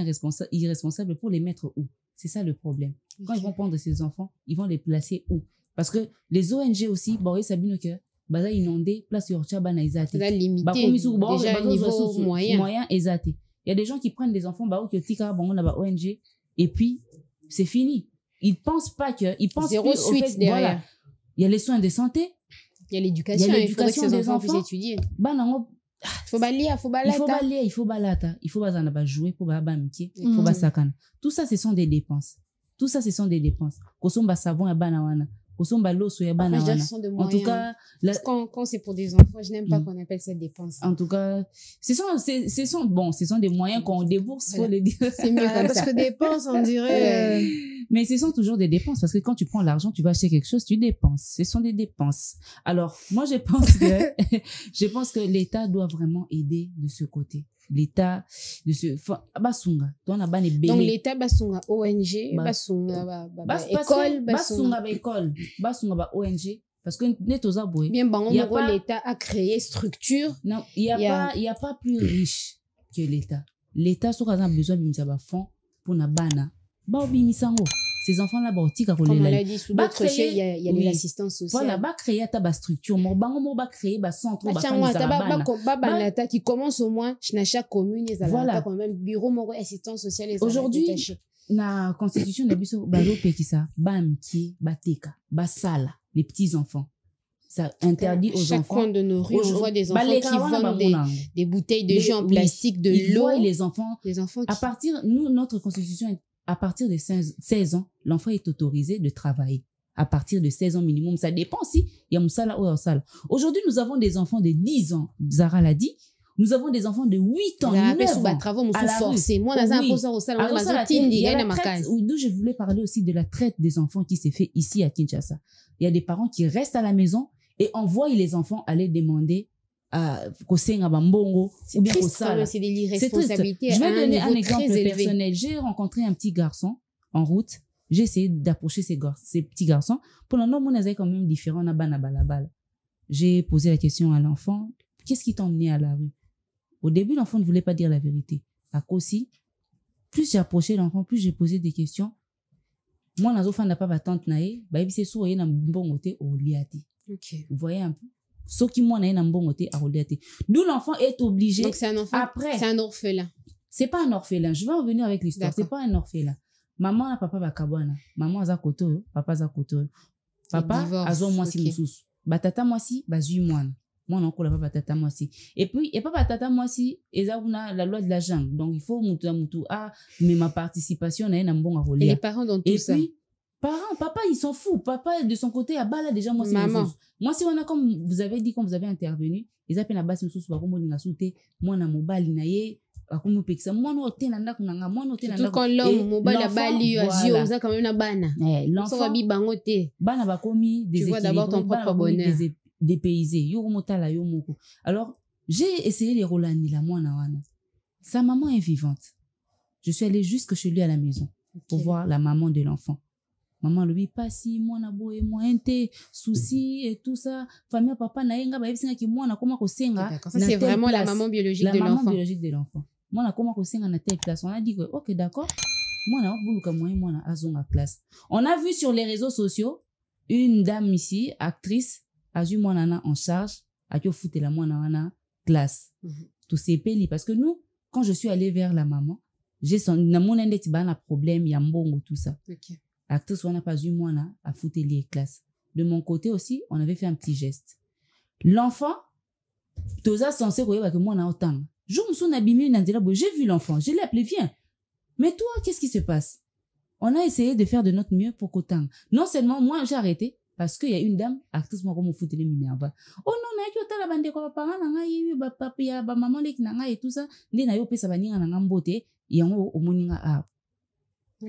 irresponsables pour les mettre où? C'est ça le problème. Quand ils vont prendre ces enfants, ils vont les placer où? Parce que les ONG aussi, bon, ils savent que baza inondé, place Yorcha bana izate. Ça doit limiter. Déjà, niveau moyen. Ezate. Il y a des gens qui prennent des enfants, bah, ok, tika, bon, on a ONG, et puis, c'est fini. Ils pensent pas que, ils pensent Zéro plus au suite fait, derrière. voilà. Il y a les soins de santé. Il y a l'éducation. Il y a Il faudrait que l'éducation ces des enfants puissent enfants. étudier. Bah, non, Il faut balayer, il faut balayer. il faut balata, il faut bazana ba jouer pour ba amitié, il Mm. faut ba sakana. Tout ça, ce sont des dépenses. Tout ça, ce sont des dépenses. Kosomba savon ya bana wana, kosomba loso ya bana Après, je dirais wana. que ce sont de En moyens. tout cas, Parce que quand c'est pour des enfants, je n'aime pas Mm. qu'on appelle ça dépense. en tout cas, ce sont des moyens qu'on débourse, faut Voilà. le dire. C'est mieux comme Parce ça. que dépenses, on dirait... Mais ce sont toujours des dépenses parce que quand tu prends l'argent, tu vas acheter quelque chose, tu dépenses. Ce sont des dépenses. Alors, moi, je pense que l'État doit vraiment aider de ce côté. L'État de ce basunga, toi on a ban les Donc l'État basunga ONG, Bah, basunga école, basunga ba ONG parce que netoza boy. Bien bon, Il y a pas- l'État a créé structure. Non, il y a pas plus riche que l'État. L'État sur a besoin de ba fonds pour na bana. Ba obimisango. Ces enfants-là, bah, tika Comme on kolela. l'a dit, sous Bah, d'autres cieux, il y a oui. l'assistance sociale. Voilà, ba créer ta structure, mo bango mo ba créer ba centre ba Banata qui commence au moins dans chaque commune, ils Voilà. ont quand même bureau mon assistance sociale. Aujourd'hui, na constitution na biso ba pekisa ba mki ba teka ba sala les petits enfants. Ça interdit aux chaque enfants. coin de nos rues, on voit des Ba enfants leka qui wana ba vendent monango. des bouteilles de jus en Oui, plastique, de ils l'eau. voient les enfants Les enfants à qui... partir, nous, notre constitution, à partir de 16 ans, l'enfant est autorisé de travailler. À partir de 16 ans minimum, ça dépend si il y a Moussala ou Orsala. Aujourd'hui, nous avons des enfants de 10 ans, Zara l'a dit. Nous avons des enfants de 8 ans, 9 ans. travaux, à la forcé. Moi, rue. dans un Oui. poste au salon, Alors, ça, il y a la traite, d'où je voulais parler aussi de la traite des enfants qui s'est fait ici à Kinshasa. Il y a des parents qui restent à la maison et envoient les enfants aller demander à Kosenga Bambongo ou bien Kosala. C'est de C'est l'irresponsabilité. triste. Je à vais donner un niveau exemple très élevé. personnel. J'ai rencontré un petit garçon en route. J'ai essayé d'approcher ces petits garçons. Pour l'instant, mon est quand même différent. J'ai posé la question à l'enfant. Qu'est-ce qui t'a emmené à la rue? Au début, l'enfant ne voulait pas dire la vérité. À Kossi, plus j'ai approché l'enfant, plus j'ai posé des questions. Moi, nazo n'a pas ma tante nae. Bah, c'est sûr, il y a un bon côté au liati. Ok. Vous voyez un peu? Ce qui moi n'a un bon côté à liati. D'où l'enfant est obligé. Donc c'est un enfant. Après. C'est un orphelin. C'est pas un orphelin. Je vais en venir avec l'histoire. C'est pas un orphelin. Maman et papa bakabwana. Maman a koto, papa a koto. Papa a zo moi si mususu. Batata moi si bazui moine. Moi non la papa tata moi si. Et puis et papa tata moi si ezabuna la loi de la jungle. Donc il faut mutu mais ma participation na mbonga Et les parents dans tout ça. Et puis parents, papa il s'en fout. Papa de son côté a bala déjà moi si maman. Moi si on a comme vous avez dit quand vous avez intervenu, ils appellent la base mususu ba komo linga soute moi na mobali na ye. Surtout quand l'homme mobile a bali on a quand même na bana. L'enfant bana bakomi des, tu vois d'abord ton propre bonheur dépaysé yo motala yo moko. Alors j'ai essayé les rolandi la mwana wana. Sa maman est vivante. Je suis allée jusque chez lui à la maison pour voir la maman de l'enfant. Maman lui pas si mwana boye mointe souci et tout ça famille papa na yenga ba yebisinga ki mwana koma ko senga. Ça c'est vraiment la maman biologique de l'enfant. La maman biologique de l'enfant. Moi, on a comment qu'on na telle classe. On a dit que, ok, d'accord. Moi, on a azonga classe. On a vu sur les réseaux sociaux, une dame ici, actrice, a eu mon nana en charge, a eu foutu la mon classe. Tout c'est peli. Parce que nous, quand je suis allée vers la maman, j'ai son, na mon ende tiba na problème, yambongo, tout ça. Okay. Actrice, on n'a pas eu moi à foutu les classes. De mon côté aussi, on avait fait un petit geste. L'enfant, tout ça censé que moi, on a autant. J'ai vu l'enfant, je l'ai appelé, viens. Mais toi, qu'est-ce qui se passe? On a essayé de faire de notre mieux pour qu'autant. Non seulement moi, j'ai arrêté, parce qu'il y a une dame, actrice, moi, comme on fout les minerva. Oh non, on a eu la bande de parents, maman, et tout ça. Les na yo pe sa baninga na mbote, et en au moninga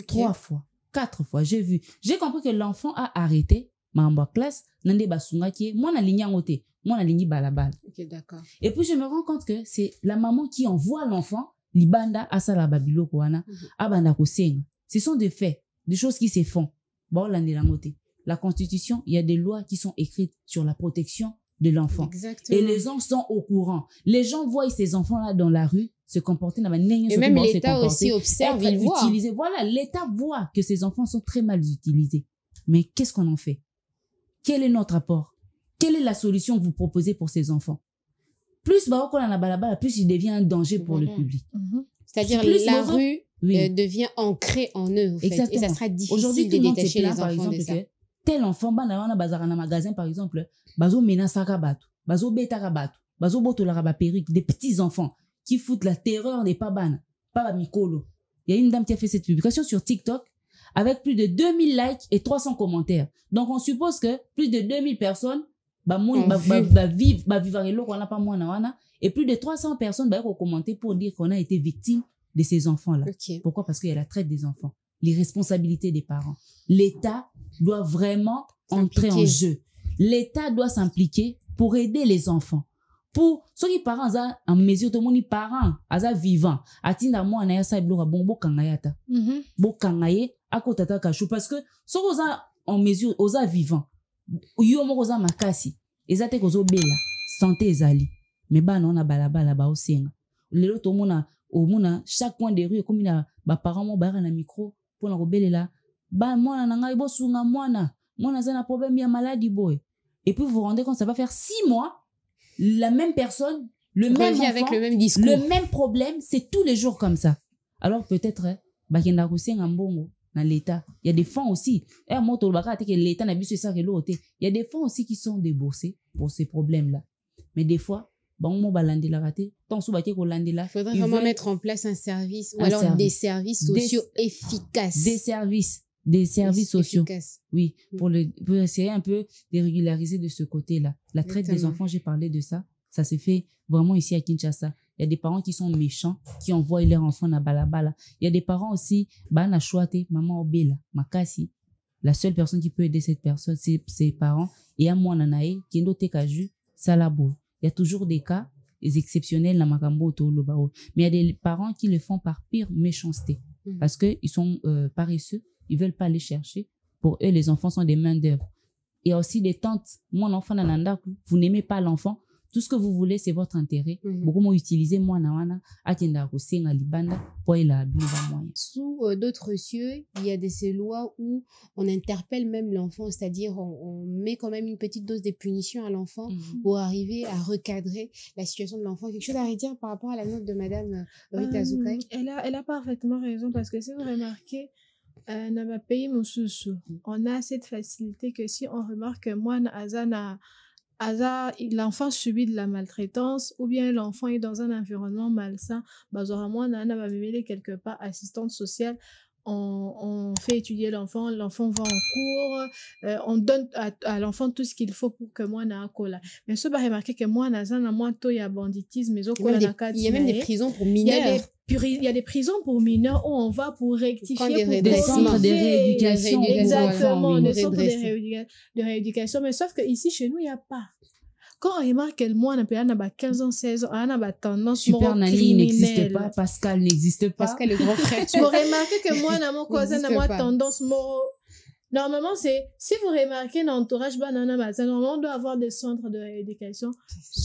3 fois, 4 fois, j'ai vu. J'ai compris que l'enfant a arrêté maman classe nande basunga qui moi na ligne ngote moi na ligne balabala. Ok, d'accord. Et puis je me rends compte que c'est la maman qui envoie l'enfant libanda asala babilo kwana abanda kosenga. Ce sont des faits, des choses qui se font. Bon lande la ngote. La constitution, il y a des lois qui sont écrites sur la protection de l'enfant. Exactement. Et les gens sont au courant. Les gens voient ces enfants-là dans la rue se comporter. Et même l'État aussi observe, il voit. Voilà, l'État voit que ces enfants sont très mal utilisés. Mais qu'est-ce qu'on en fait? Quel est notre apport? Quelle est la solution que vous proposez pour ces enfants? Plus plus il devient un danger pour le public. C'est-à-dire la rue devient ancrée en eux, en fait. Exactement. Et ça sera difficile aujourd'hui, de détacher les par enfants exemple, de ça. Tel enfant, bana bazar na magasin, par exemple, bazo menasaka batu, bazo betaka batu, bazo botolara ba perruque, des petits enfants qui foutent la terreur des pabana, pas mikolo. Il y a une dame qui a fait cette publication sur TikTok avec plus de 2000 likes et 300 commentaires. Donc, on suppose que plus de 2000 personnes et plus de 300 personnes vont commenter pour dire qu'on a été victime de ces enfants-là. Okay. Pourquoi? Parce qu'il y a la traite des enfants, les responsabilités des parents. L'État doit vraiment entrer en jeu. L'État doit s'impliquer pour aider les enfants. Pour ceux qui parents en mesure de mon parents aza vivant atinda moi na yasa bloka bon kangayata bo kangaye akotata kashu parce que ceux qui en mesure oza vivant yo mo oza makasi ezate kozo bela santé ezali mais ba na balabala ba osenga lelo to mona chaque coin de rue comme na ba parents mo ba na micro pour na kobelela ba mwana na ngai bo sunga mwana za na problème ya maladie boy et puis vous vous rendez compte ça va faire 6 mois la même personne, le même enfant, avec le même discours, le même problème, c'est tous les jours comme ça. Alors peut-être, dans l'État, il y a des fonds aussi. Il y a des fonds aussi qui sont déboursés pour ces problèmes-là. Mais des fois, il faudrait vraiment mettre en place un service ou alors des services sociaux efficaces. Des services sociaux. Efficaces. Oui, pour essayer un peu de régulariser de ce côté-là. La traite des enfants, j'ai parlé de ça. Ça se fait vraiment ici à Kinshasa. Il y a des parents qui sont méchants, qui envoient leurs enfants na balabala. Il y a des parents aussi, na chouate, maman obela, makasi. La seule personne qui peut aider cette personne, c'est ses parents. Et à moi, nanae, qui est kaju, salabo. Il y a toujours des cas exceptionnels na makambo tolobao. Mais il y a des parents qui le font par pire méchanceté. Parce qu'ils sont paresseux. Ils veulent pas aller chercher. Pour eux, les enfants sont des mains d'œuvre. Il y a aussi des tantes. Mon enfant nananda, vous n'aimez pas l'enfant. Tout ce que vous voulez, c'est votre intérêt. Beaucoup m'ont utilisé moi nawana atenda kosenga libanda pour la moyen. Sous d'autres cieux, il y a ces lois où on interpelle même l'enfant, c'est-à-dire on met quand même une petite dose de punition à l'enfant pour arriver à recadrer la situation de l'enfant. Quelque chose à redire par rapport à la note de Madame Rita Zoukai? Elle a parfaitement raison parce que si vous remarquez, dans ma pays, on a cette facilité que si on remarque que moi, l'enfant subit de la maltraitance ou bien l'enfant est dans un environnement malsain, quelque part assistante sociale, on fait étudier l'enfant va en cours, on donne à l'enfant tout ce qu'il faut pour que moi na kola. Mais ce va remarquer que moi na to ya banditisme, il y a même des prisons pour mineurs. Il y a des prisons pour mineurs où on va pour rectifier, pour des centres de rééducation. Exactement, des centres de rééducation. Mais sauf que ici chez nous, il n'y a pas. Quand on remarque que moi, on a 15 ans, 16 ans, on a tendance Super Nani n'existe pas, Pascal n'existe pas. Pascal, le grand frère. Vous remarquez que moi, on a mon cousin, on a tendance moro. Normalement, si vous remarquez dans l'entourage, normalement, on doit avoir des centres de rééducation.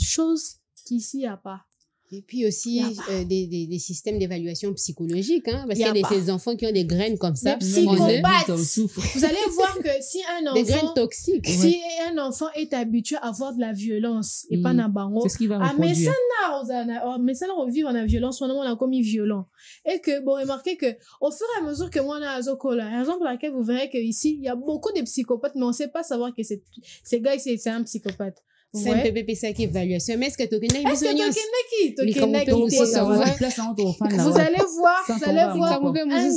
Chose qu'ici, il n'y a pas. Et puis aussi des systèmes d'évaluation psychologique, hein, parce qu'il y a ces enfants qui ont des graines comme ça. Des psychopathes. Vous allez voir que si un enfant... Des graines toxiques. Si un enfant est habitué à avoir de la violence, et pas n'abango, c'est ce qu'il va reproduire. Mais ça, on vit dans la violence, on a commis violent. Et que, bon, remarquez que, au fur et à mesure que moi, on a Azokola, la raison pour laquelle vous verrez qu'ici, il y a beaucoup de psychopathes, mais on ne sait pas savoir que ces gars, c'est un psychopathe. C'est un PPP, c'est évaluation. Mais est-ce que tu connais Vous allez voir un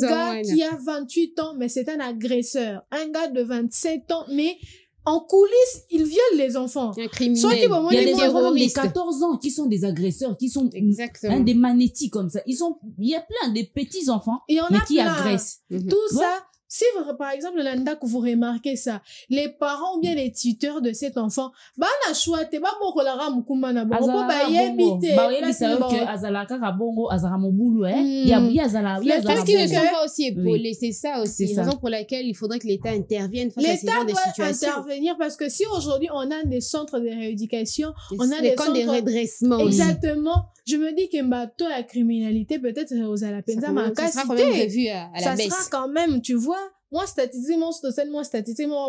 gars qui a 28 ans, mais c'est un agresseur. Un gars de 27 ans, mais en coulisses, il viole les enfants. Un criminel. Il y a des enfants de 14 ans qui sont des agresseurs, qui sont des magnétiques comme ça. Il y a plein de petits enfants, mais qui agressent. Tout ça, Si par exemple, Nanda, que vous remarquez ça, les parents ou bien les tuteurs de cet enfant, bah, na chouette, bah, bon, la rame, koumana, bon, bah, yébité. Bah, yébité, que azala kaka bongo, azara moboulou, yazala. Parce qu'ils ne sont pas aussi épaulés, c'est ça aussi. C'est la raison pour laquelle il faudrait que l'État intervienne face à ce genre de situation. L'État doit intervenir parce que si aujourd'hui on a des centres de rééducation, on a des centres de redressement. Exactement. Je me dis que bateau la criminalité peut-être aux Alapenza ma ça sera quand même revu à la baisse. Ça sera quand même, tu vois. Moi statistiquement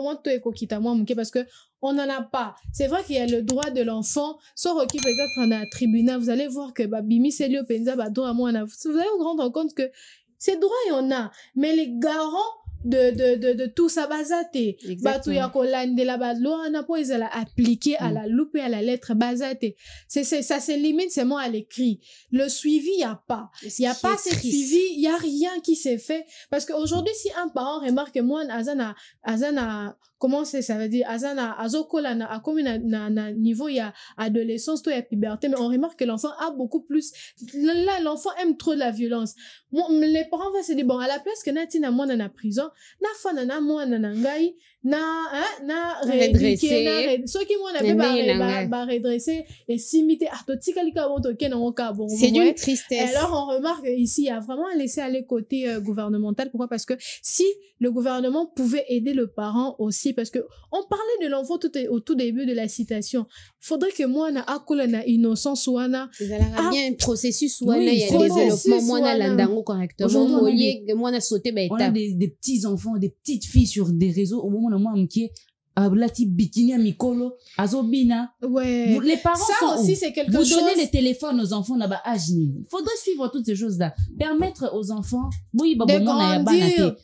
moi tout éco-kita moi parce que on n'en a pas. C'est vrai qu'il y a le droit de l'enfant, soit qui peut-être en a tribunal, vous allez voir que bimi c'est le penza ba droit moi vous allez vous rendre compte que ces droits il y en a, mais les garants de tout ça basate batu ya kolandela badlo na po ezala appliqué à la loupe et à la lettre basate ça se limite seulement à l'écrit. Le suivi il y a pas ce suivi, il y a rien qui s'est fait parce que aujourd'hui si un parent remarque que moi azana comment ça veut dire azana azokola na akomi na niveau il y a adolescence to ya puberté, mais on remarque que l'enfant a beaucoup plus là l'enfant aime trop de la violence. Les parents vont se dire bon à la place que natina moi na prison na fana na moi na ngai na redresser ce qui moi na ba redresser et s'imiter artotika lika bonto ken en cas bon c'est d'une tristesse. Alors on remarque ici il y a vraiment un laisser aller côté gouvernemental. Pourquoi? Parce que si le gouvernement pouvait aider le parent aussi, parce que on parlait de l'enfant au tout début de la citation, faudrait que moi na akola na innocence wana il y a bien un processus wana il y a développement moi na landango correctement moi na sauter ba étape. On a des petits enfants, des petites filles sur des réseaux au moment où moi m'ki ablati bikini à mikolo azobina. Ouais. Les parents ça sont aussi c'est quelque vous chose. Vous donnez les téléphones aux enfants là-bas âge ni. Faudrait suivre toutes ces choses-là. Permettre aux enfants oui de grandir.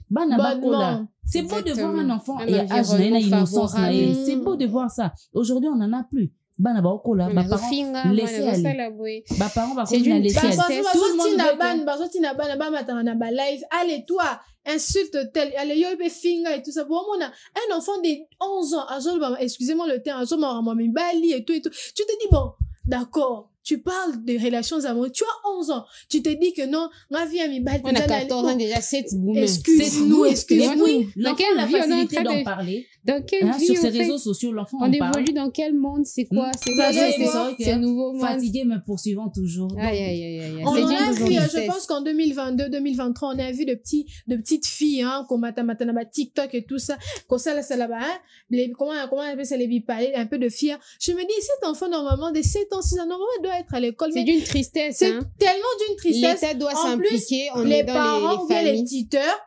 C'est beau de voir un enfant et âge na innocence na. C'est beau de voir ça. Aujourd'hui on en a plus. Bana ba okola ba parents laisser aller ba parents ba continuer à laisser aller tout le monde bazotina bana ba matana na ba live allez toi insulte tel allez yo be finga et tout ça bon on a un enfant de 11 ans excusez-moi le terme azoma moi mi bali et tout tu te dis bon d'accord. Tu parles de relations amoureuses. Tu as 11 ans. Tu te dis que non, ma vie a mis balle. On a 14 ans déjà, 7 excuse-nous. L'enfant a la facilité d'en parler. Dans quelle vie, sur ces réseaux sociaux, l'enfant on évolue dans quel monde? C'est quoi? C'est nouveau monde. Fatigué, mais poursuivant toujours. On a vu, je pense qu'en 2022, 2023, on a vu de petites filles, hein, comme Matanamatana, TikTok et tout ça, comme ça, là-bas, hein, comment on appelle ça, les bipalés, un peu de filles. Je me dis, cet enfant, normalement, de 7 ans, 6 ans, normalement, doit être à l'école. C'est d'une tristesse, c'est tellement d'une tristesse. L'État doit s'impliquer. Les parents ou bien les tuteurs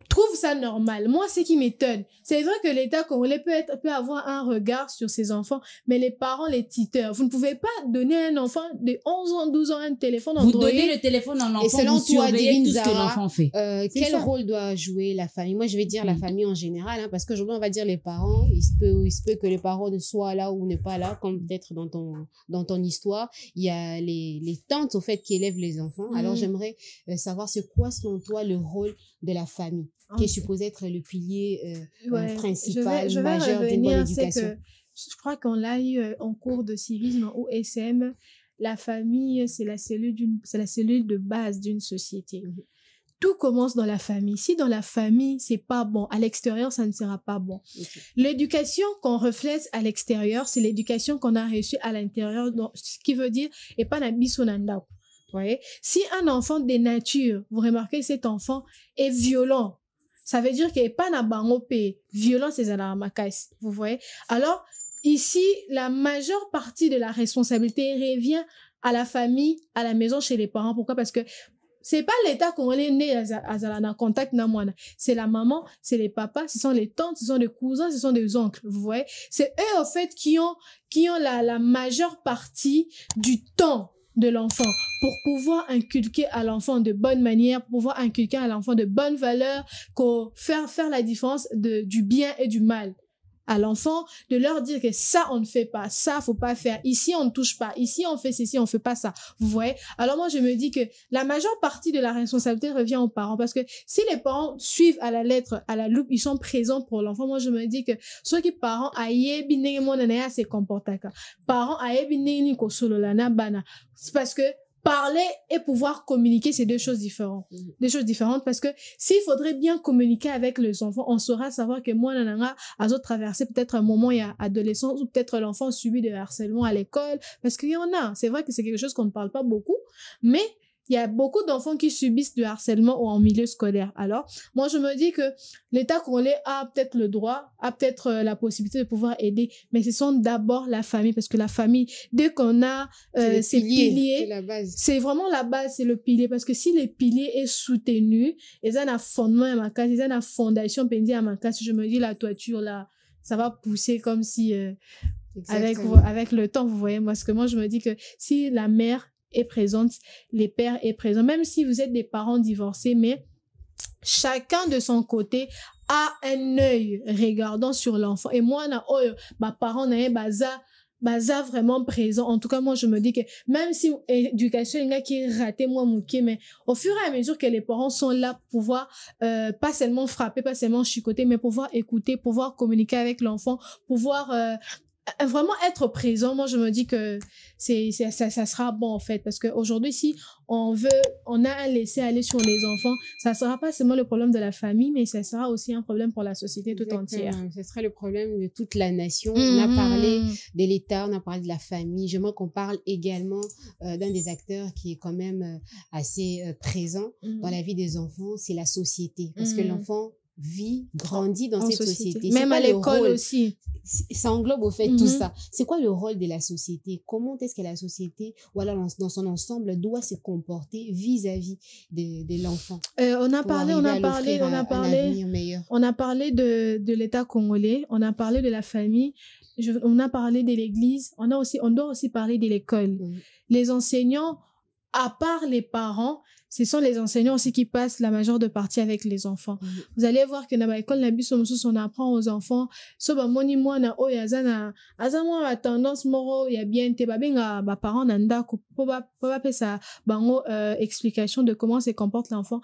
trouvent ça normal. Moi, ce qui m'étonne, c'est vrai que l'État congolais peut avoir un regard sur ses enfants, mais les parents, les tuteurs, vous ne pouvez pas donner à un enfant de 11 ans, 12 ans un téléphone Android. Vous donnez le téléphone à l'enfant, et selon vous surveillez tout ce que l'enfant fait. Quel rôle doit jouer la famille? Moi, je vais dire la famille en général, hein, parce qu'aujourd'hui, on va dire les parents. Il se peut que les parents ne soient là ou ne pas là, comme peut-être dans ton histoire. Il y a les tantes, au fait, qui élèvent les enfants. Alors, j'aimerais savoir c'est quoi, selon toi, le rôle de la famille, qui est supposé être le pilier principal, majeur d'une bonne éducation. Je crois qu'on l'a eu en cours de civisme ou SM. La famille, c'est la cellule de base d'une société. Tout commence dans la famille. Si dans la famille, c'est pas bon, à l'extérieur, ça ne sera pas bon. L'éducation qu'on reflète à l'extérieur, c'est l'éducation qu'on a reçue à l'intérieur, ce qui veut dire, et pas la bisonanda. Voyez? Si un enfant de nature, vous remarquez cet enfant est violent, ça veut dire qu'il n'est pas na bangopé. Violence, c'est à la macasse. Vous voyez? Alors, ici, la majeure partie de la responsabilité revient à la famille, à la maison, chez les parents. Pourquoi? Parce que c'est pas l'État qu'on est né à contact na moana. C'est la maman, c'est les papas, ce sont les tantes, ce sont les cousins, ce sont des oncles. Vous voyez? C'est eux, au fait, qui ont la majeure partie du temps de l'enfant pour pouvoir inculquer à l'enfant de bonnes manières, pour pouvoir inculquer à l'enfant de bonnes valeurs, faire la différence du bien et du mal à l'enfant, de leur dire que ça on ne fait pas, ça faut pas faire, ici on ne touche pas, ici on fait ceci, on fait pas ça, vous voyez. Alors moi je me dis que la majeure partie de la responsabilité revient aux parents, parce que si les parents suivent à la lettre, à la loupe, ils sont présents pour l'enfant. Moi je me dis que ceux qui parents ayebi ndenge mona na ya se comporta ka, parents ayebi ndenge ni ko solo la na bana, c'est parce que parler et pouvoir communiquer, c'est deux choses différentes. Des choses différentes parce que s'il faudrait bien communiquer avec les enfants, on saura savoir que moi, nananga, à traverser peut-être un moment, il y a adolescence ou peut-être l'enfant subit de harcèlement à l'école parce qu'il y en a. C'est vrai que c'est quelque chose qu'on ne parle pas beaucoup, mais il y a beaucoup d'enfants qui subissent du harcèlement en milieu scolaire. Alors, moi, je me dis que l'État congolais a peut-être le droit, a peut-être la possibilité de pouvoir aider, mais ce sont d'abord la famille, parce que la famille, dès qu'on a ces piliers, c'est vraiment la base, c'est le pilier, parce que si le pilier est soutenu, ils ont un fondement à ma case, ils ont une fondation pendue à ma case, je me dis la toiture là, ça va pousser comme si, avec le temps, vous voyez, parce que moi, je me dis que si la mère est présente, les pères est présent, même si vous êtes des parents divorcés, mais chacun de son côté a un œil regardant sur l'enfant. Et moi, ma parent n'a baza vraiment présent. En tout cas, moi, je me dis que même si l'éducation qui est ratée, moi, mais au fur et à mesure que les parents sont là pour pouvoir, pas seulement frapper, pas seulement chicoter, mais pouvoir écouter, pouvoir communiquer avec l'enfant, pouvoir, vraiment être présent, moi je me dis que ça sera bon en fait, parce qu'aujourd'hui si on a un laisser aller sur les enfants, ça sera pas seulement le problème de la famille, mais ça sera aussi un problème pour la société tout entière. Ce sera le problème de toute la nation. On a parlé de l'État, on a parlé de la famille. J'aimerais qu'on parle également d'un des acteurs qui est quand même assez présent dans la vie des enfants, c'est la société, parce que l'enfant grandit dans cette société. Même à l'école aussi. Ça englobe au fait tout ça. C'est quoi le rôle de la société? Comment est-ce que la société, ou alors dans son ensemble, doit se comporter vis-à-vis de l'enfant? On a parlé de l'État congolais, on a parlé de la famille, on a parlé de l'église, on doit aussi parler de l'école. Les enseignants, à part les parents, ce sont les enseignants aussi qui passent la majeure de partie avec les enfants. Vous allez voir que dans l'école, on apprend aux enfants, tendance moro, il y a bien parents explication de comment se comporte l'enfant.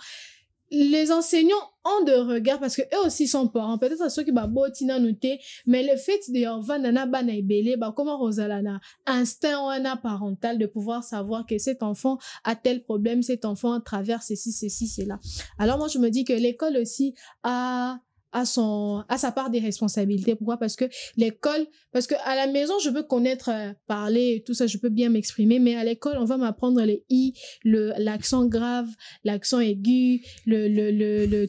Les enseignants ont de regard parce que eux aussi sont parents. Peut-être ceux qui botina noté, mais le fait de vanana bana ibele, comment rosalana, instinct parental de pouvoir savoir que cet enfant a tel problème, cet enfant traverse ceci, cela. Alors moi, je me dis que l'école aussi a sa part des responsabilités. Pourquoi? Parce que l'école, parce que à la maison, je peux connaître, parler, tout ça, je peux bien m'exprimer, mais à l'école, on va m'apprendre les i, l'accent grave, l'accent aigu,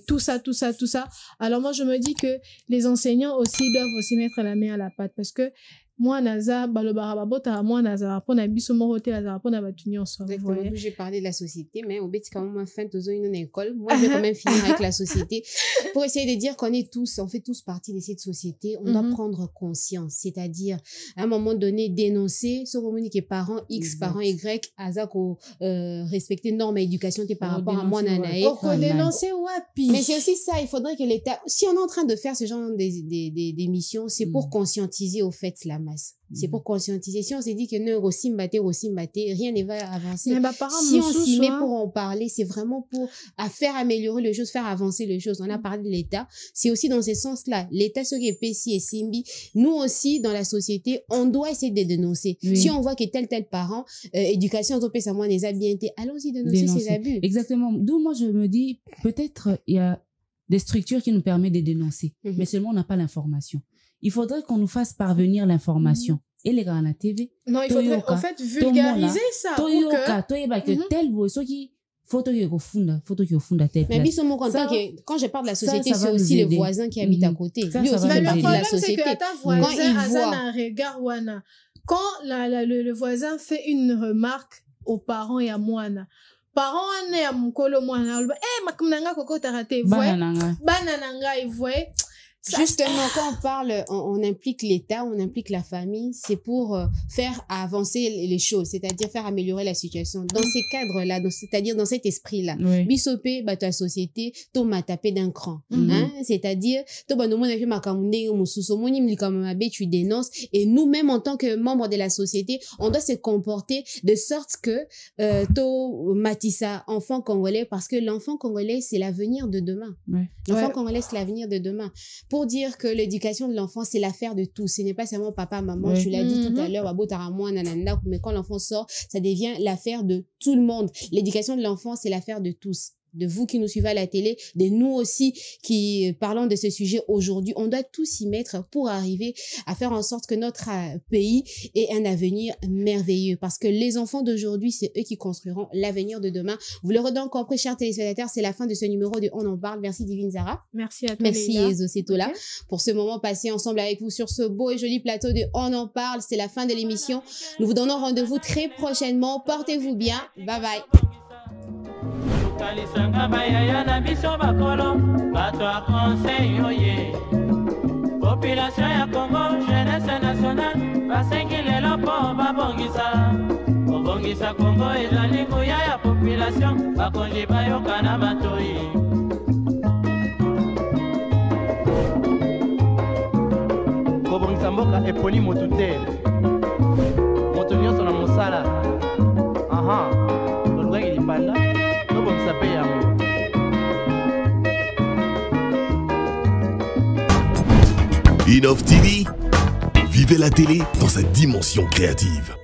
tout ça. Alors moi, je me dis que les enseignants aussi doivent aussi mettre la main à la pâte, parce que moi naza balobara babota moi naza pona biso moko te naza pona batu nyonso. Exactement. J'ai parlé de la société, mais au bêti quand même fin tozo une école. Moi je vais quand même finir avec la société pour essayer de dire qu'on est tous, on fait tous partie de cette société. On doit prendre conscience, c'est-à-dire à un moment donné dénoncer ce moment que parents X, parents Y, azako respecter normes et éducation par rapport à moi nanae. Dénoncer wapi. Mais c'est aussi ça, il faudrait que l'État, si on est en train de faire ce genre d'émissions, c'est pour conscientiser au fait la masse. C'est pour conscientiser. Si on s'est dit que ne rosimbate, rien ne va avancer. Si on s'y met pour en parler, c'est vraiment pour faire améliorer les choses, faire avancer les choses. On a parlé de l'État. C'est aussi dans ce sens-là. L'État, ce qui est Pessi et Simbi, nous aussi, dans la société, on doit essayer de dénoncer. Si on voit que tel parent, éducation, allons-y dénoncer ces abus. Exactement. D'où moi, je me dis, peut-être, il y a des structures qui nous permettent de dénoncer. Mais seulement, on n'a pas l'information. Il faudrait qu'on nous fasse parvenir l'information. Et les gars à la TV. Non, il faudrait en fait vulgariser ça. Mais quand je parle de la société, c'est aussi les voisins qui habitent à côté. Lui aussi fait partie de la société. Quand il voit un regard, quand le voisin fait une remarque aux parents et à moi, parents à mukolo mwana, makamnanga koko tarate, banananga, il voit. Justement, quand on parle, on implique l'État, on implique la famille, c'est pour faire avancer les choses, c'est-à-dire faire améliorer la situation. Dans ces cadres-là, c'est-à-dire dans cet esprit-là, bisopé, ta société, to m'a tapé d'un cran, hein, c'est-à-dire, to tu dénonces, et nous-mêmes, en tant que membres de la société, on doit se comporter de sorte que, to matissa, enfant congolais, parce que l'enfant congolais, c'est l'avenir de demain. L'enfant congolais, c'est l'avenir de demain. pour dire que l'éducation de l'enfant, c'est l'affaire de tous. Ce n'est pas seulement papa, maman. Tu l'as dit tout à l'heure, mais quand l'enfant sort, ça devient l'affaire de tout le monde. L'éducation de l'enfant, c'est l'affaire de tous. De vous qui nous suivez à la télé, de nous aussi qui parlons de ce sujet aujourd'hui. On doit tous y mettre pour arriver à faire en sorte que notre pays ait un avenir merveilleux. Parce que les enfants d'aujourd'hui, c'est eux qui construiront l'avenir de demain. Vous l'aurez donc compris, chers téléspectateurs, c'est la fin de ce numéro de On en parle. Merci Divine Zara. Merci à toi. Merci Ezo Setola pour ce moment passé ensemble avec vous sur ce beau et joli plateau de On en parle. C'est la fin de l'émission. Nous vous donnons rendez-vous très prochainement. Portez-vous bien. Bye bye. Kalisanga bayaya na biso bakolo bato a conseil oye population ya Congo jeunesse nationale basengi lelo po babongisa Congo ezali nguya ya population bakonzi bayoka na matoi kobongisa mboka eponi motu te moto nyonso na mosala tolobaki lipanda tobongisa mpe yango. Innov TV, vivez la télé dans sa dimension créative.